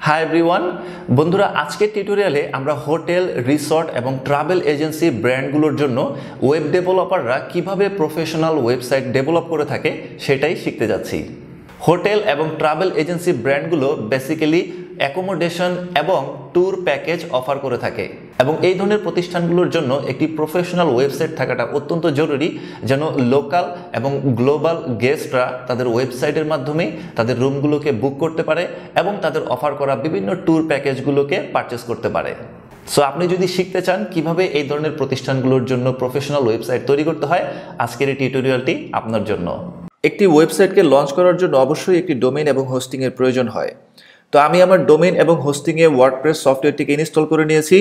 Hi everyone বন্ধুরা, আজকের টিউটোরিয়ালে আমরা হোটেল, রিসর্ট এবং ট্রাভেল এজেন্সি ব্র্যান্ডগুলোর জন্য ওয়েব ডেভেলপাররা কিভাবে প্রফেশনাল ওয়েবসাইট ডেভেলপ করে থাকে সেটাই শিখতে যাচ্ছি। হোটেল এবং ট্রাভেল এজেন্সি ব্র্যান্ডগুলো বেসিক্যালি অ্যাকোমোডেশন এবং ট্যুর প্যাকেজ অফার করে থাকে এবং এই ধরনের প্রতিষ্ঠানগুলোর জন্য একটি প্রফেশনাল ওয়েবসাইট থাকাটা অত্যন্ত জরুরি, যেন লোকাল এবং গ্লোবাল গেস্টরা তাদের ওয়েবসাইটের মাধ্যমে তাদের রুমগুলোকে বুক করতে পারে এবং তাদের অফার করা বিভিন্ন ট্যুর প্যাকেজগুলোকে পারচেস করতে পারে। সো আপনি যদি শিখতে চান কিভাবে এই ধরনের প্রতিষ্ঠানগুলোর জন্য প্রফেশনাল ওয়েবসাইট তৈরি করতে হয়, আজকের এই টিউটোরিয়ালটি আপনার জন্য। একটি ওয়েবসাইটকে লঞ্চ করার জন্য অবশ্যই একটি ডোমেইন এবং হোস্টিংয়ের প্রয়োজন হয়। তো আমি আমার ডোমেইন এবং হোস্টিংয়ে ওয়ার্ডপ্রেস সফটওয়্যারটিকে ইনস্টল করে নিয়েছি।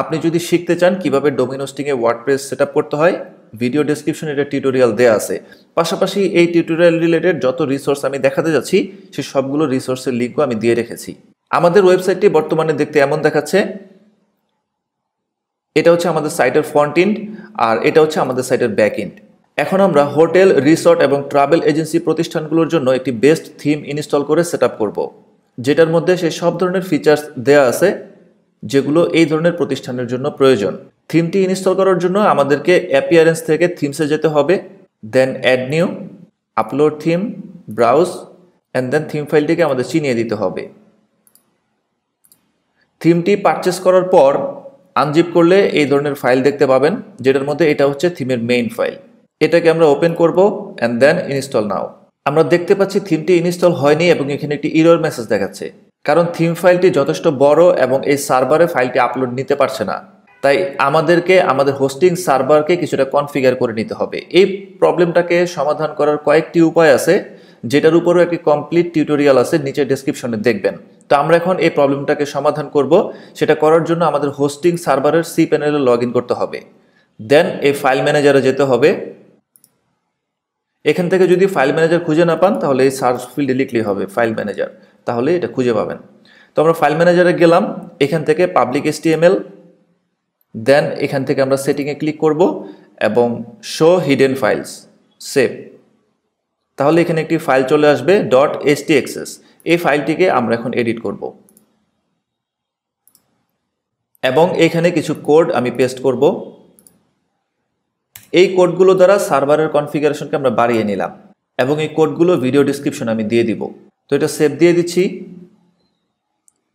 আপনি যদি শিখতে চান কিভাবে ডোমেইন হোস্টিংয়ে ওয়ার্ডপ্রেস সেটআপ করতে হয়, ভিডিও ডেসক্রিপশনে একটা টিউটোরিয়াল দেওয়া আছে। পাশাপাশি এই টিউটোরিয়াল রিলেটেড যত রিসোর্স আমি দেখাতে যাচ্ছি সেই সবগুলো রিসোর্সের লিঙ্কও আমি দিয়ে রেখেছি। আমাদের ওয়েবসাইটটি বর্তমানে দেখতে এমন দেখাচ্ছে। এটা হচ্ছে আমাদের সাইটের ফ্রন্ট এন্ড আর এটা হচ্ছে আমাদের সাইটের ব্যাক এন্ড। এখন আমরা হোটেল, রিসর্ট এবং ট্রাভেল এজেন্সি প্রতিষ্ঠানগুলোর জন্য একটি বেস্ট থিম ইনস্টল করে সেটআপ করব, যেটার মধ্যে সেই সব ধরনের ফিচার্স দেওয়া আছে যেগুলো এই ধরনের প্রতিষ্ঠানের জন্য প্রয়োজন। থিমটি ইনস্টল করার জন্য আমাদেরকে অ্যাপিয়ারেন্স থেকে থিমসে যেতে হবে, then add new, upload theme, browse and then theme ফাইলটিকে আমাদের চিনিয়ে দিতে হবে। থিমটি পারচেস করার পর আনজিপ করলে এই ধরনের ফাইল দেখতে পাবেন, যেটার মধ্যে এটা হচ্ছে থিমের মেইন ফাইল। এটাকে আমরা ওপেন করব অ্যান্ড দেন ইনস্টল নাও। আমরা দেখতে পাচ্ছি থিমটি ইনস্টল হয়নি এবং এখানে একটি এরর মেসেজ দেখাচ্ছে, কারণ থিম ফাইলটি যথেষ্ট বড় এবং এই সার্ভারে ফাইলটি আপলোড নিতে পারছে না। তাই আমাদেরকে আমাদের হোস্টিং সার্ভারকে কিছুটা কনফিগার করে নিতে হবে। এই প্রবলেমটাকে সমাধান করার কয়েকটি উপায় আছে, যেটার উপরও একটি কমপ্লিট টিউটোরিয়াল আছে, নিচে ডেসক্রিপশনে দেখবেন। তো আমরা এখন এই প্রবলেমটাকে সমাধান করব। সেটা করার জন্য আমাদের হোস্টিং সার্ভারের সি প্যানেলে লগ ইন করতে হবে, দেন এই ফাইল ম্যানেজারে যেতে হবে। এখান থেকে যদি ফাইল ম্যানেজার খুঁজে না পান তাহলে এই সার্চ ফিল্ডে লিখলেই হবে ফাইল ম্যানেজার, তাহলে এটা খুঁজে পাবেন। তো আমরা ফাইল ম্যানেজারে গেলাম, এখান থেকে পাবলিক HTML, দেন এখান থেকে আমরা সেটিংয়ে ক্লিক করব এবং শো হিডেন ফাইলস, সেভ। তাহলে এখানে একটি ফাইল চলে আসবে .htxs। এই ফাইলটিকে আমরা এখন এডিট করব এবং এখানে কিছু কোড আমি পেস্ট করব। এই কোডগুলো দ্বারা সার্ভারের কনফিগারেশনকে আমরা বাড়িয়ে নিলাম এবং এই কোডগুলো ভিডিও ডেসক্রিপশন আমি দিয়ে দিব। তো এটা সেভ দিয়ে দিচ্ছি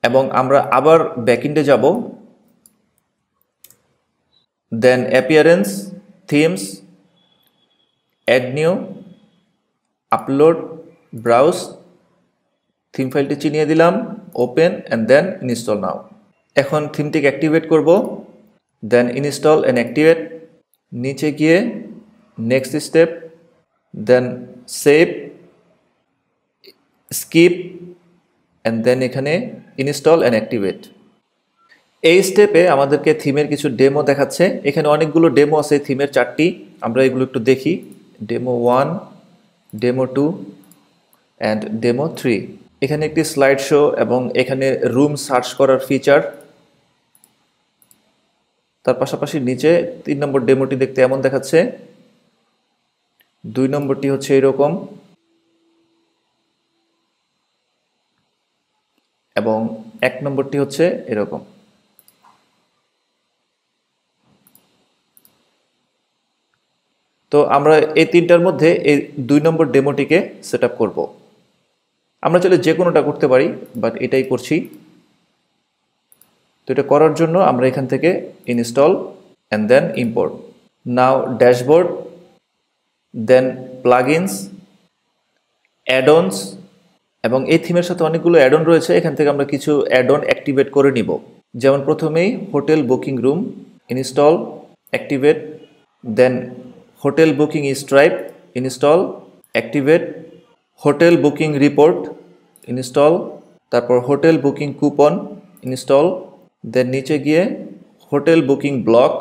এবং আমরা আবার ব্যাকএন্ডে যাব, then appearance, themes, add new, upload, browse, theme ফাইলটি চিনিয়ে দিলাম, open and then install now. এখন থিমটিকে অ্যাক্টিভেট করব, দেন ইনস্টল অ্যান্ড অ্যাক্টিভেট, নিচে গিয়ে next step, then save, skip and then এখানে ইনস্টল অ্যান্ড অ্যাক্টিভেট। এই স্টেপে আমাদেরকে থিমের কিছু ডেমো দেখাচ্ছে। এখানে অনেকগুলো ডেমো আছে থিমের, 4টি। আমরা এগুলো একটু দেখি, ডেমো 1, ডেমো 2 অ্যান্ড ডেমো 3। এখানে একটি স্লাইড শো এবং এখানে রুম সার্চ করার ফিচার। তার পাশাপাশি নিচে 3 নম্বর ডেমোটি দেখতে এমন দেখাচ্ছে, 2 নম্বরটি হচ্ছে এরকম এবং 1 নম্বরটি হচ্ছে এরকম। তো আমরা এই 3টার মধ্যে এই 2 নম্বর ডেমোটিকে সেট আপ করবো। আমরা চাইলে যে কোনোটা করতে পারি, বাট এটাই করছি। তো এটা করার জন্য আমরা এখান থেকে install and then import, now dashboard, then plugins, add ons, এবং এই থিমের সাথে অনেকগুলো অ্যাডঅন রয়েছে। এখান থেকে আমরা কিছু অ্যাডঅন অ্যাক্টিভেট করে নিব। যেমন প্রথমেই hotel booking room, install, activate, then hotel booking Stripe, install, activate, hotel booking report, install, তারপর hotel booking coupon, install, then নিচে গিয়ে hotel booking block,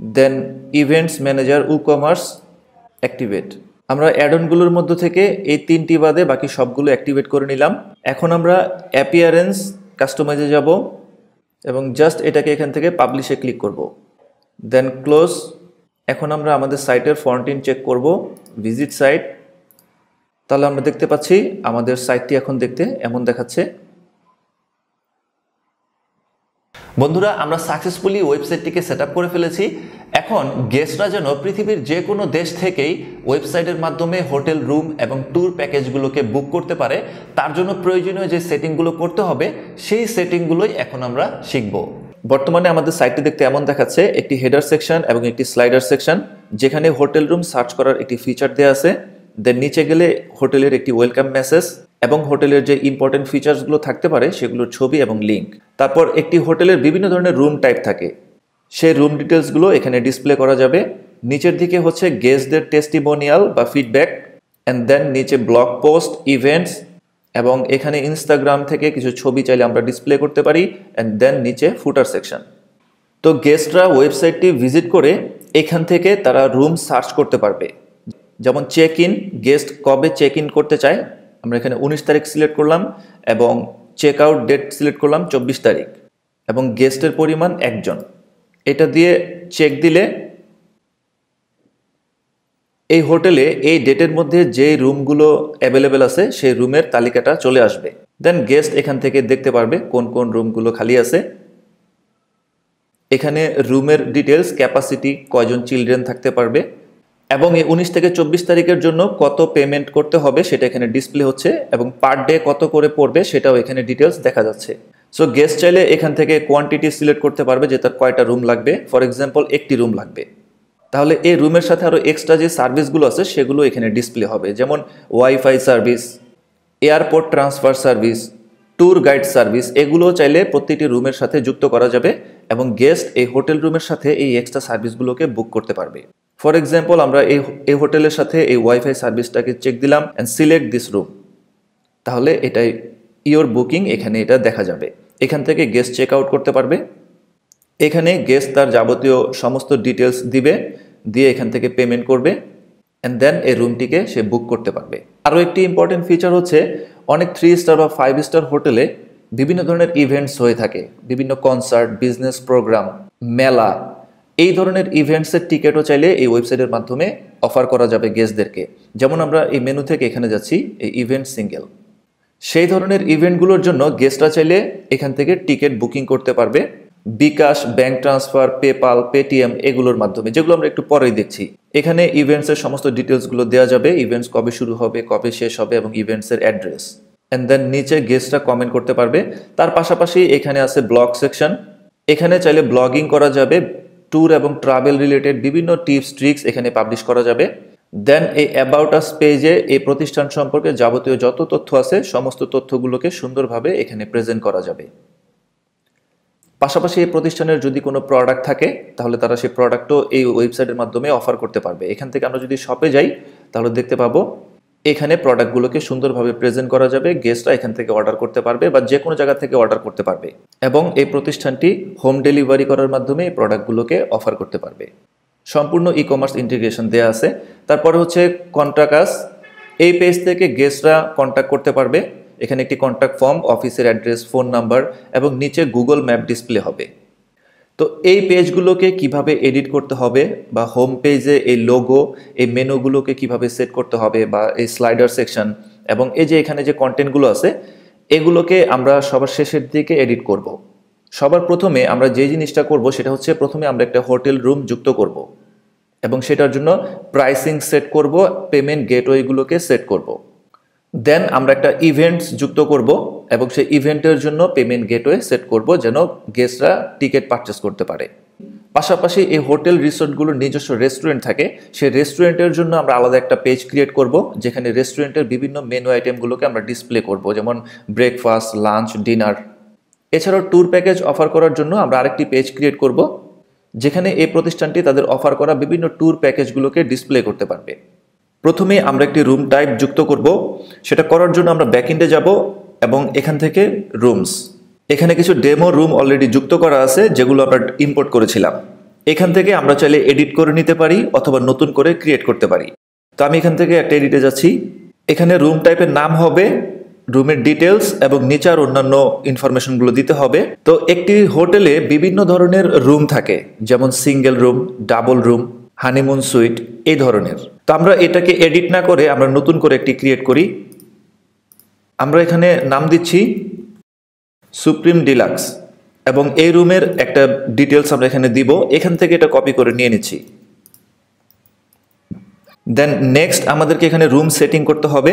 then events manager WooCommerce, activate. আমরা অ্যাডনগুলোর মধ্য থেকে এই 3টি বাদে বাকি সবগুলো অ্যাক্টিভেট করে নিলাম। এখন আমরা অ্যাপিয়ারেন্স কাস্টমাইজে যাব এবং জাস্ট এটাকে এখান থেকে পাবলিশে ক্লিক করব, দেন ক্লোজ। এখন আমরা আমাদের সাইটের ফ্রন্ট এন্ড চেক করব, ভিজিট সাইট। তাহলে আমরা দেখতে পাচ্ছি আমাদের সাইটটি এখন দেখতে এমন দেখাচ্ছে। বন্ধুরা, আমরা সাকসেসফুলি ওয়েবসাইটটিকে সেট আপ করে ফেলেছি। এখন গেস্টরা যেন পৃথিবীর যে কোনো দেশ থেকেই ওয়েবসাইটের মাধ্যমে হোটেল রুম এবং ট্যুর প্যাকেজগুলোকে বুক করতে পারে, তার জন্য প্রয়োজনীয় যে সেটিংগুলো করতে হবে সেই সেটিংগুলোই এখন আমরা শিখব। বর্তমানে আমাদের সাইটটি দেখতে এমন দেখাচ্ছে, একটি হেডার সেকশন এবং একটি স্লাইডার সেকশন, যেখানে হোটেল রুম সার্চ করার একটি ফিচার দেওয়া আছে। দেন নিচে গেলে হোটেলের একটি ওয়েলকাম মেসেজ এবং হোটেলের যে ইম্পর্টেন্ট ফিচার্সগুলো থাকতে পারে সেগুলোর ছবি এবং লিঙ্ক। তারপর একটি হোটেলের বিভিন্ন ধরনের রুম টাইপ থাকে, সেই রুম ডিটেলসগুলো এখানে ডিসপ্লে করা যাবে। নিচের দিকে হচ্ছে গেস্টদের টেস্টিমোনিয়াল বা ফিডব্যাক, অ্যান্ড দেন নিচে ব্লগ পোস্ট, ইভেন্টস, এবং এখানে ইনস্টাগ্রাম থেকে কিছু ছবি চাইলে আমরা ডিসপ্লে করতে পারি, অ্যান্ড দেন নিচে ফুটার সেকশন। তো গেস্টরা ওয়েবসাইটটি ভিজিট করে এখান থেকে তারা রুম সার্চ করতে পারবে। যেমন চেক ইন, গেস্ট কবে চেক ইন করতে চায়, আমরা এখানে 19 তারিখ সিলেক্ট করলাম এবং চেক আউট ডেট সিলেক্ট করলাম 24 তারিখ, এবং গেস্টের পরিমাণ 1 জন। এটা দিয়ে চেক দিলে এই হোটেলে এই ডেটের মধ্যে যে রুমগুলো অ্যাভেলেবেল আছে সেই রুমের তালিকাটা চলে আসবে। দেন গেস্ট এখান থেকে দেখতে পারবে কোন কোন রুমগুলো খালি আছে। এখানে রুমের ডিটেলস, ক্যাপাসিটি, কয়জন চিলড্রেন থাকতে পারবে, এবং এই 19 থেকে 24 তারিখের জন্য কত পেমেন্ট করতে হবে সেটা এখানে ডিসপ্লে হচ্ছে, এবং পার ডে কত করে পড়বে সেটাও এখানে ডিটেলস দেখা যাচ্ছে। সো গেস্ট চাইলে এখান থেকে কোয়ান্টিটি সিলেক্ট করতে পারবে যে তার কয়টা রুম লাগবে। ফর এক্সাম্পল, একটি রুম লাগবে, তাহলে এই রুমের সাথে আরও এক্সট্রা যে সার্ভিসগুলো আছে সেগুলো এখানে ডিসপ্লে হবে, যেমন wifi service, airport transfer service, tour guide service. এগুলো চাইলে প্রতিটি রুমের সাথে যুক্ত করা যাবে এবং গেস্ট এই হোটেল রুমের সাথে এই এক্সট্রা সার্ভিসগুলোকে বুক করতে পারবে। ফর এক্সাম্পল, আমরা এই হোটেলের সাথে এই ওয়াইফাই সার্ভিসটাকে চেক দিলাম অ্যান্ড সিলেক্ট দিস রুম, তাহলে এটাই ইওর বুকিং, এখানে এটা দেখা যাবে। এখান থেকে গেস্ট চেক আউট করতে পারবে। এখানে গেস্ট তার যাবতীয় সমস্ত ডিটেলস দিবে, দিয়ে এখান থেকে পেমেন্ট করবে, অ্যান্ড দেন এই রুমটিকে সে বুক করতে পারবে। আরও একটি ইম্পর্টেন্ট ফিচার হচ্ছে, অনেক 3 স্টার বা 5 স্টার হোটেলে বিভিন্ন ধরনের ইভেন্টস হয়ে থাকে, বিভিন্ন কনসার্ট, বিজনেস প্রোগ্রাম, মেলা, এই ধরনের ইভেন্টসের টিকিটও চাইলে এই ওয়েবসাইটের মাধ্যমে অফার করা যাবে গেস্টদেরকে। যেমন আমরা এই মেনু থেকে এখানে যাচ্ছি, এই ইভেন্ট সিঙ্গেল, সেই ধরনের ইভেন্টগুলোর জন্য গেস্টরা চাইলে এখান থেকে টিকিট বুকিং করতে পারবে বিকাশ, ব্যাংক ট্রান্সফার, পেপাল, পেটিএম এগুলোর মাধ্যমে, যেগুলো আমরা একটু পরেই দেখছি। এখানে ইভেন্টসের সমস্ত ডিটেলসগুলো দেওয়া যাবে, ইভেন্টস কবে শুরু হবে, কবে শেষ হবে, এবং ইভেন্টসের অ্যাড্রেস। অ্যান্ড দেন নিচে গেস্টরা কমেন্ট করতে পারবে। তার পাশাপাশি এখানে আছে ব্লগ সেকশন, এখানে চাইলে ব্লগিং করা যাবে, ট্যুর এবং ট্রাভেল রিলেটেড বিভিন্ন টিপস ট্রিক্স এখানে পাবলিশ করা যাবে। দেন এই অ্যাবাউট আস পেজে এই প্রতিষ্ঠান সম্পর্কে যাবতীয় যত তথ্য আছে সমস্ত তথ্যগুলোকে সুন্দরভাবে এখানে প্রেজেন্ট করা যাবে। পাশাপাশি এই প্রতিষ্ঠানের যদি কোনো প্রোডাক্ট থাকে তাহলে তারা সেই প্রোডাক্টও এই ওয়েবসাইটের মাধ্যমে অফার করতে পারবে। এখান থেকে আমরা যদি শপে যাই তাহলে দেখতে পাবো এখানে প্রোডাক্টগুলোকে সুন্দরভাবে প্রেজেন্ট করা যাবে, গেস্টরা এখান থেকে অর্ডার করতে পারবে বা যে কোনো জায়গা থেকে অর্ডার করতে পারবে, এবং এই প্রতিষ্ঠানটি হোম ডেলিভারি করার মাধ্যমে এই প্রোডাক্টগুলোকে অফার করতে পারবে। সম্পূর্ণ ই কমার্স ইন্টিগ্রেশন দেওয়া আছে। তারপরে হচ্ছে কন্ট্যাক্ট আস, এই পেজ থেকে গেস্টরা কন্ট্যাক্ট করতে পারবে। এখানে একটি কন্ট্যাক্ট ফর্ম, অফিসের অ্যাড্রেস, ফোন নাম্বার এবং নিচে গুগল ম্যাপ ডিসপ্লে হবে। তো এই পেজগুলোকে কিভাবে এডিট করতে হবে, বা হোম পেজে এই লোগো, এই মেনুগুলোকে কিভাবে সেট করতে হবে, বা এই স্লাইডার সেকশন এবং এই যে এখানে যে কন্টেন্টগুলো আছে এগুলোকে আমরা সবার শেষের দিকে এডিট করব। সবার প্রথমে আমরা যে জিনিসটা করব সেটা হচ্ছে, প্রথমে আমরা একটা হোটেল রুম যুক্ত করব এবং সেটার জন্য প্রাইসিং সেট করব, পেমেন্ট গেটওয়েগুলোকে সেট করব। দেন আমরা একটা ইভেন্টস যুক্ত করব এবং সেই ইভেন্টের জন্য পেমেন্ট গেটওয়ে সেট করব যেন গেস্টরা টিকিট পারচেস করতে পারে। পাশাপাশি এই হোটেল রিসোর্টগুলোর নিজস্ব রেস্টুরেন্ট থাকে, সেই রেস্টুরেন্টের জন্য আমরা আলাদা একটা পেজ ক্রিয়েট করব যেখানে রেস্টুরেন্টের বিভিন্ন মেনু আইটেমগুলোকে আমরা ডিসপ্লে করব, যেমন ব্রেকফাস্ট, লাঞ্চ, ডিনার। এছাড়াও ট্যুর প্যাকেজ অফার করার জন্য আমরা আরেকটি পেজ ক্রিয়েট করব যেখানে এই প্রতিষ্ঠানটি তাদের অফার করা বিভিন্ন ট্যুর প্যাকেজগুলোকে ডিসপ্লে করতে পারবে। প্রথমে আমরা একটি রুম টাইপ যুক্ত করব। সেটা করার জন্য আমরা ব্যাকএন্ডে যাব এবং এখান থেকে রুমস, এখানে কিছু ডেমো রুম অলরেডি যুক্ত করা আছে যেগুলো আমরা ইম্পোর্ট করেছিলাম। এখান থেকে আমরা চাইলে এডিট করে নিতে পারি অথবা নতুন করে ক্রিয়েট করতে পারি। তো আমি এখান থেকে একটা এডিটে যাচ্ছি। এখানে রুম টাইপের নাম হবে, রুমের ডিটেলস এবং নিচে আর অন্যান্য ইনফরমেশনগুলো দিতে হবে। তো একটি হোটেলে বিভিন্ন ধরনের রুম থাকে, যেমন single room, double room, honeymoon sweet, এই ধরনের। তো আমরা এটাকে এডিট না করে আমরা নতুন করে একটি ক্রিয়েট করি। আমরা এখানে নাম দিচ্ছি সুপ্রিম ডিলাক্স এবং এই রুমের একটা ডিটেলস আমরা এখানে দিব, এখান থেকে এটা কপি করে নিয়ে নিচ্ছি। দেন নেক্সট আমাদেরকে এখানে রুম সেটিং করতে হবে।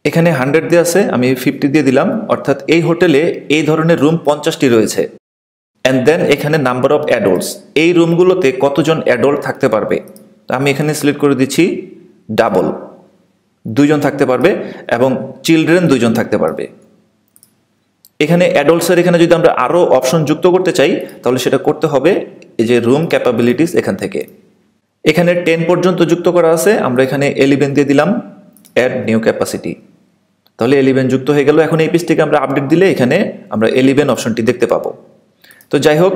এখানে 100 দিয়ে আছে, আমি 50 দিয়ে দিলাম, অর্থাৎ এই হোটেলে এই ধরনের রুম 50টি রয়েছে। অ্যান্ড দেন এখানে নাম্বার অফ অ্যাডল্টস, এই রুমগুলোতে কতজন অ্যাডল্ট থাকতে পারবে। আমি এখানে সিলেক্ট করে দিচ্ছি ডাবল, 2 জন থাকতে পারবে, এবং চিলড্রেন 2 জন থাকতে পারবে। এখানে অ্যাডল্টসের এখানে যদি আমরা আরও অপশন যুক্ত করতে চাই তাহলে সেটা করতে হবে এই যে রুম ক্যাপাবিলিটিস এখান থেকে। এখানে 10 পর্যন্ত যুক্ত করা আছে, আমরা এখানে 11 দিয়ে দিলাম, অ্যাড নিউ ক্যাপাসিটি, তাহলে 11 যুক্ত হয়ে গেল। এখন এই পেজটিকে আমরা আপডেট দিলে এখানে আমরা 11 অপশনটি দেখতে পাবো। তো যাই হোক,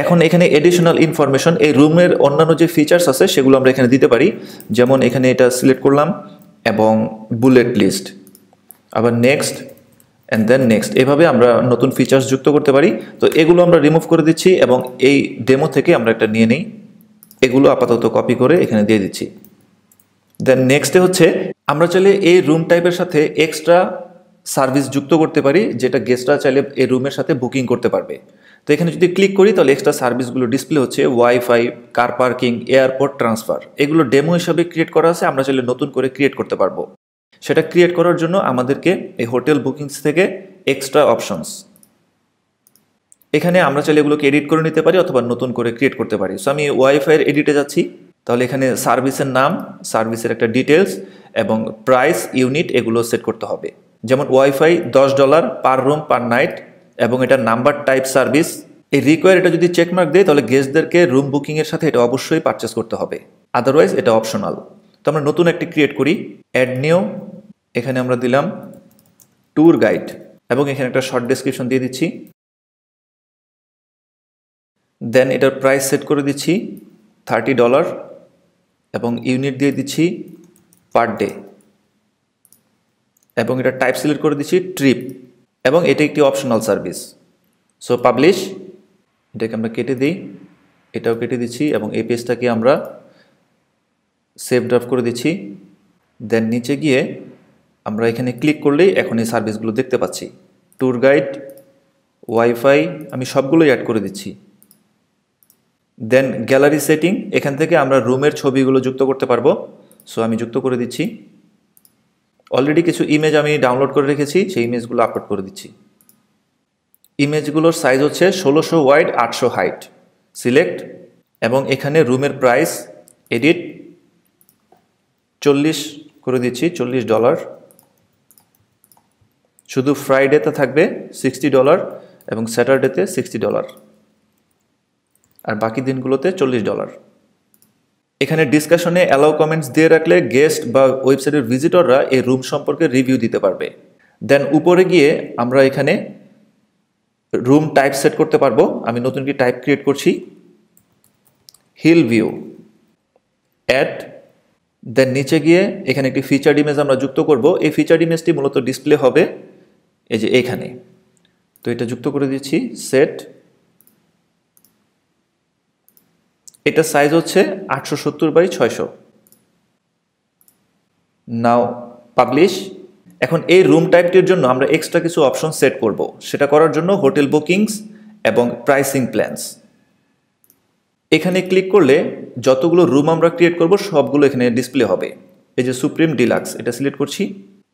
এখন এখানে এডিশনাল ইনফরমেশন, এই রুমের অন্যান্য যে ফিচার্স আছে সেগুলো আমরা এখানে দিতে পারি। যেমন এখানে এটা সিলেক্ট করলাম এবং বুলেট লিস্ট, আবার নেক্সট অ্যান্ড দেন নেক্সট, এভাবে আমরা নতুন ফিচার্স যুক্ত করতে পারি। তো এগুলো আমরা রিমুভ করে দিচ্ছি এবং এই ডেমো থেকে আমরা একটা নিয়ে নিই, এগুলো আপাতত কপি করে এখানে দিয়ে দিচ্ছি। দেন নেক্সটে হচ্ছে আমরা চাইলে এই রুম টাইপের সাথে এক্সট্রা সার্ভিস যুক্ত করতে পারি, যেটা গেস্টরা চাইলে এই রুমের সাথে বুকিং করতে পারবে। তো এখানে যদি ক্লিক করি তাহলে এক্সট্রা সার্ভিসগুলো ডিসপ্লে হচ্ছে, wifi, car parking, airport transfer, এগুলো ডেমো হিসাবে ক্রিয়েট করা আছে, আমরা চাইলে নতুন করে ক্রিয়েট করতে পারবো। সেটা ক্রিয়েট করার জন্য আমাদেরকে এই হোটেল বুকিংস থেকে এক্সট্রা অপশনস, এখানে আমরা চাইলে এগুলোকে এডিট করে নিতে পারি অথবা নতুন করে ক্রিয়েট করতে পারি। সো আমি ওয়াইফাইয়ের এডিটে যাচ্ছি, তাহলে এখানে সার্ভিসের নাম, সার্ভিসের একটা ডিটেলস এবং প্রাইস, ইউনিট, এগুলো সেট করতে হবে। যেমন ওয়াইফাই $10 পার রুম পার নাইট, এবং এটা নাম্বার টাইপ সার্ভিস। এই রিকোয়ার এটা যদি চেকমার্ক দেয় তাহলে গেস্টদেরকে রুম বুকিংয়ের সাথে এটা অবশ্যই পারচেস করতে হবে, আদারওয়াইজ এটা অপশনাল। তো আমরা নতুন একটি ক্রিয়েট করি, অ্যাড নিউ, এখানে আমরা দিলাম ট্যুর গাইড এবং এখানে একটা শর্ট ডেসক্রিপশন দিয়ে দিচ্ছি। দেন এটার প্রাইস সেট করে দিচ্ছি $30 এবং ইউনিট দিয়ে দিচ্ছি পার ডে, এবং এটা টাইপ সিলেক্ট করে দিচ্ছি ট্রিপ, এবং এটা একটি অপশনাল সার্ভিস। সো পাবলিশ, এটাকে আমরা কেটে দিই, এটাও কেটে দিচ্ছি এবং এই পেজটাকে আমরা সেভ ড্রাফট করে দিচ্ছি। দেন নিচে গিয়ে আমরা এখানে ক্লিক করলেই এখন এই সার্ভিসগুলো দেখতে পাচ্ছি, ট্যুর গাইড, ওয়াইফাই, আমি সবগুলোই অ্যাড করে দিচ্ছি। দেন গ্যালারি সেটিং, এখান থেকে আমরা রুমের ছবিগুলো যুক্ত করতে পারবো। সো আমি যুক্ত করে দিচ্ছি। অলরেডি কিছু ইমেজ আমি ডাউনলোড করে রেখেছি, সেই ইমেজগুলো আপলোড করে দিচ্ছি। ইমেজগুলোর সাইজ হচ্ছে 1600 ওয়াইড, 800 হাইট, সিলেক্ট, এবং এখানে রুমের প্রাইস এডিট 40 করে দিচ্ছি, $40। শুধু ফ্রাইডেতে থাকবে $60 এবং স্যাটারডেতে $60, আর বাকি দিনগুলোতে $40। এখানে ডিসকাশনে অ্যালাউ কমেন্টস দিয়ে রাখলে গেস্ট বা ওয়েবসাইটের ভিজিটররা এই রুম সম্পর্কে রিভিউ দিতে পারবে। দেন উপরে গিয়ে আমরা এখানে রুম টাইপ সেট করতে পারবো। আমি নতুন কি টাইপ ক্রিয়েট করছি, হিল ভিউ, অ্যাড। দেন নিচে গিয়ে এখানে একটি ফিচার্ড ইমেজ আমরা যুক্ত করব। এই ফিচার্ড ইমেজটি মূলত ডিসপ্লে হবে এই যে এখানে। তো এটা যুক্ত করে দিচ্ছি, সেট। এটা সাইজ হচ্ছে 870x600। নাও পাবলিশ। এখন এই রুম টাইপটির জন্য আমরা এক্সট্রা কিছু অপশন সেট করব। সেটা করার জন্য হোটেল বুকিংস এবং প্রাইসিং প্ল্যানস, এখানে ক্লিক করলে যতগুলো রুম আমরা ক্রিয়েট করব সবগুলো এখানে ডিসপ্লে হবে। এই যে সুপ্রিম ডিলাক্স, এটা সিলেক্ট করছি,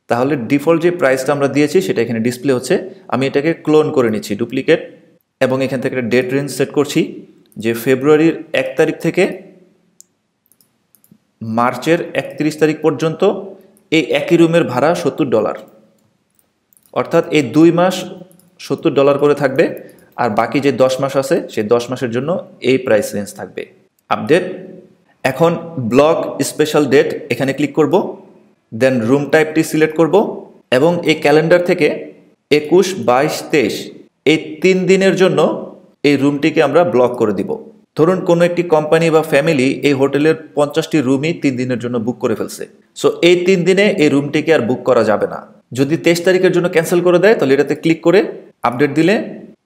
তাহলে ডিফল্ট যে প্রাইসটা আমরা দিয়েছি সেটা এখানে ডিসপ্লে হচ্ছে। আমি এটাকে ক্লোন করে নিচ্ছি, ডুপ্লিকেট, এবং এখান থেকে একটা ডেট রেঞ্জ সেট করছি যে ফেব্রুয়ারির 1 তারিখ থেকে মার্চের 31 তারিখ পর্যন্ত এই একই রুমের ভাড়া $70, অর্থাৎ এই 2 মাস $70 করে থাকবে, আর বাকি যে 10 মাস আছে সেই 10 মাসের জন্য এই প্রাইস রেঞ্জ থাকবে। আপডেট। এখন ব্লক স্পেশাল ডেট, এখানে ক্লিক করব, দেন রুম টাইপটি সিলেক্ট করব এবং এই ক্যালেন্ডার থেকে 21, 22, 23 এই 3 দিনের জন্য এই রুমটিকে আমরা ব্লক করে দিব। ধরুন কোনো একটি কোম্পানি বা ফ্যামিলি এই হোটেলের 50টি রুমই 3 দিনের জন্য বুক করে ফেলছে। সো এই 3 দিনে এই রুমটিকে আর বুক করা যাবে না। যদি 23 তারিখের জন্য ক্যান্সেল করে দেয় তাহলে এটাতে ক্লিক করে আপডেট দিলে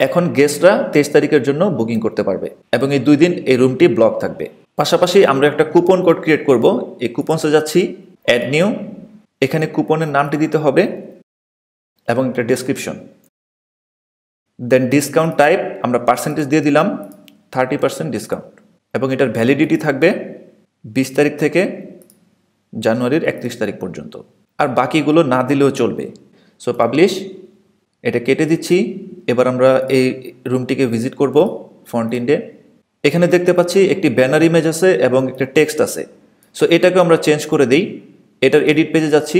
এখন গেস্টরা 23 তারিখের জন্য বুকিং করতে পারবে এবং এই 2 দিন এই রুমটি ব্লক থাকবে। পাশাপাশি আমরা একটা কুপন কোড ক্রিয়েট করব। এই কুপনসে যাচ্ছি, অ্যাড নিউ, এখানে কুপনের নামটি দিতে হবে এবং একটা ডেসক্রিপশন। দেন ডিসকাউন্ট টাইপ আমরা পার্সেন্টেজ দিয়ে দিলাম 30% ডিসকাউন্ট, এবং এটার ভ্যালিডিটি থাকবে 20 তারিখ থেকে জানুয়ারির 31 তারিখ পর্যন্ত, আর বাকিগুলো না দিলেও চলবে। সো পাবলিশ, এটা কেটে দিচ্ছি। এবার আমরা এই রুমটিকে ভিজিট করব ফন্ট ইন্ডে। এখানে দেখতে পাচ্ছি একটি ব্যানার ইমেজ আছে এবং একটা টেক্সট আছে। সো এটাকে আমরা চেঞ্জ করে দিই। এটার এডিট পেজে যাচ্ছি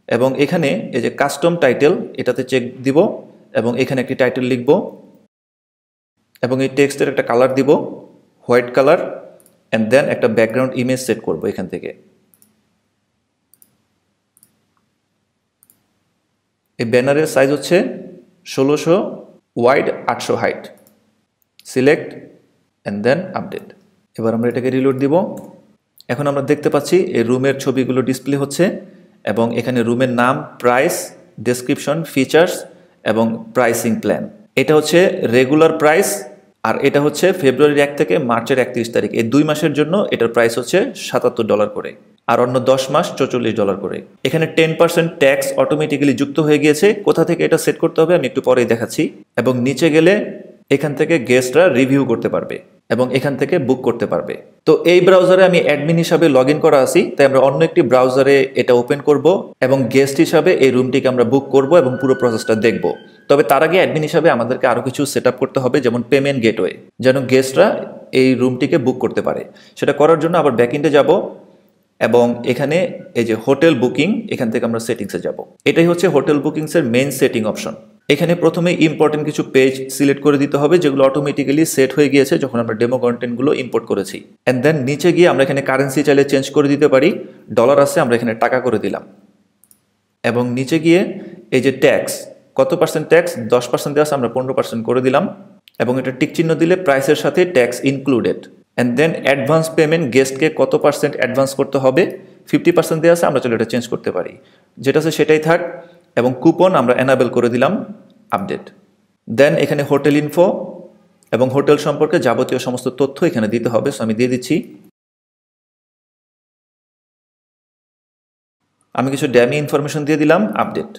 এবং এখানে এই যে কাস্টম টাইটেল এটাতে চেক দিব এবং এখানে একটি টাইটেল লিখব এবং এই টেক্সটের একটা কালার দিব হোয়াইট কালার, অ্যান্ড দেন একটা ব্যাকগ্রাউন্ড ইমেজ সেট করব এখান থেকে। এই ব্যানারের সাইজ হচ্ছে 1600 wide, 800 height. Select and then update. এবার আমরা এটাকে রিলোড দিব। এখন আমরা দেখতে পাচ্ছি এই রুমের ছবিগুলো ডিসপ্লে হচ্ছে এবং এখানে রুমের নাম, প্রাইস, ডেসক্রিপশন, ফিচার্স এবং প্রাইসিং প্ল্যান। এটা হচ্ছে রেগুলার প্রাইস, আর এটা হচ্ছে ফেব্রুয়ারির 1 থেকে মার্চের 31 তারিখ। এই 2 মাসের জন্য এটার প্রাইস হচ্ছে $77 করে, আর অন্য 10 মাস $44 করে। এখানে 10% ট্যাক্স অটোমেটিক্যালি যুক্ত হয়ে গিয়েছে। কোথা থেকে এটা সেট করতে হবে আমি একটু পরেই দেখাচ্ছি। এবং নিচে গেলে এখান থেকে গেস্টরা রিভিউ করতে পারবে এবং এখান থেকে বুক করতে পারবে। তো এই ব্রাউজারে আমি অ্যাডমিন হিসাবে লগ ইন করা আছি, তাই আমরা অন্য একটি ব্রাউজারে এটা ওপেন করব এবং গেস্ট হিসাবে এই রুমটিকে আমরা বুক করব এবং পুরো প্রসেসটা দেখব। তবে তার আগে অ্যাডমিন হিসাবে আমাদেরকে আরও কিছু সেট করতে হবে, যেমন পেমেন্ট গেটওয়ে, যেন গেস্টরা এই রুমটিকে বুক করতে পারে। সেটা করার জন্য আবার ব্যাকএন্ডে যাব এবং এখানে এই যে হোটেল বুকিং, এখান থেকে আমরা সেটিংসে যাব। এটাই হচ্ছে হোটেল বুকিংসের মেইন সেটিং অপশন। এখানে প্রথমে ইম্পর্টেন্ট কিছু পেজ সিলেক্ট করে দিতে হবে, যেগুলো অটোমেটিক্যালি সেট হয়ে গিয়েছে যখন আমরা ডেমো কন্টেন্টগুলো ইম্পোর্ট করেছি। অ্যান্ড দেন নিচে গিয়ে আমরা এখানে কারেন্সি চাইলে চেঞ্জ করে দিতে পারি। ডলার আছে, আমরা এখানে টাকা করে দিলাম। এবং নিচে গিয়ে এই যে ট্যাক্স, কত পার্সেন্ট ট্যাক্স, 10% দেওয়া আছে, আমরা 15% করে দিলাম এবং এটা টিক চিহ্ন দিলে প্রাইসের সাথে tax included. And then advance payment, গেস্টকে কত পার্সেন্ট অ্যাডভান্স করতে হবে, 50% দেওয়া আছে, আমরা চলে এটা চেঞ্জ করতে পারি। যেটা আছে সেটাই থাক। এবং কুপন আমরা এনাবেল করে দিলাম, আপডেট। দেন এখানে হোটেল ইনফো এবং হোটেল সম্পর্কে যাবতীয় সমস্ত তথ্য এখানে দিতে হবে। সো আমি দিয়ে দিচ্ছি। আমি কিছু ড্যামি ইনফরমেশন দিয়ে দিলাম, আপডেট।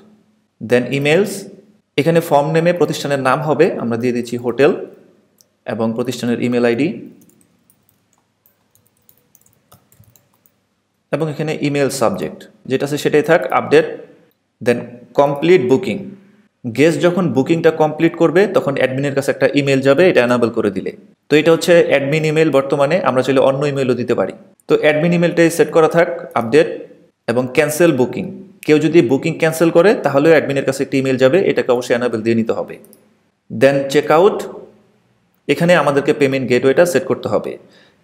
দেন ইমেলস, এখানে ফর্ম নেমে প্রতিষ্ঠানের নাম হবে, আমরা দিয়ে দিচ্ছি হোটেল এবং প্রতিষ্ঠানের ইমেল আইডি এবং এখানে ইমেল সাবজেক্ট যেটা আছে সেটাই থাক, update. Then complete booking, guest যখন বুকিংটা কমপ্লিট করবে তখন অ্যাডমিনের কাছে একটা ইমেল যাবে, এটা এনাবেল করে দিলে। তো এটা হচ্ছে অ্যাডমিন ইমেল বর্তমানে, আমরা চাইলে অন্য ইমেলও দিতে পারি। তো অ্যাডমিন ইমেলটাই সেট করা থাক, আপডেট। এবং ক্যান্সেল বুকিং, কেউ যদি বুকিং ক্যান্সেল করে তাহলেও অ্যাডমিনের কাছে একটা ইমেল যাবে, এটাকে অবশ্যই এনাবেল দিয়ে নিতে হবে। দেন চেক আউট, এখানে আমাদেরকে পেমেন্ট গেটওয়েটা সেট করতে হবে।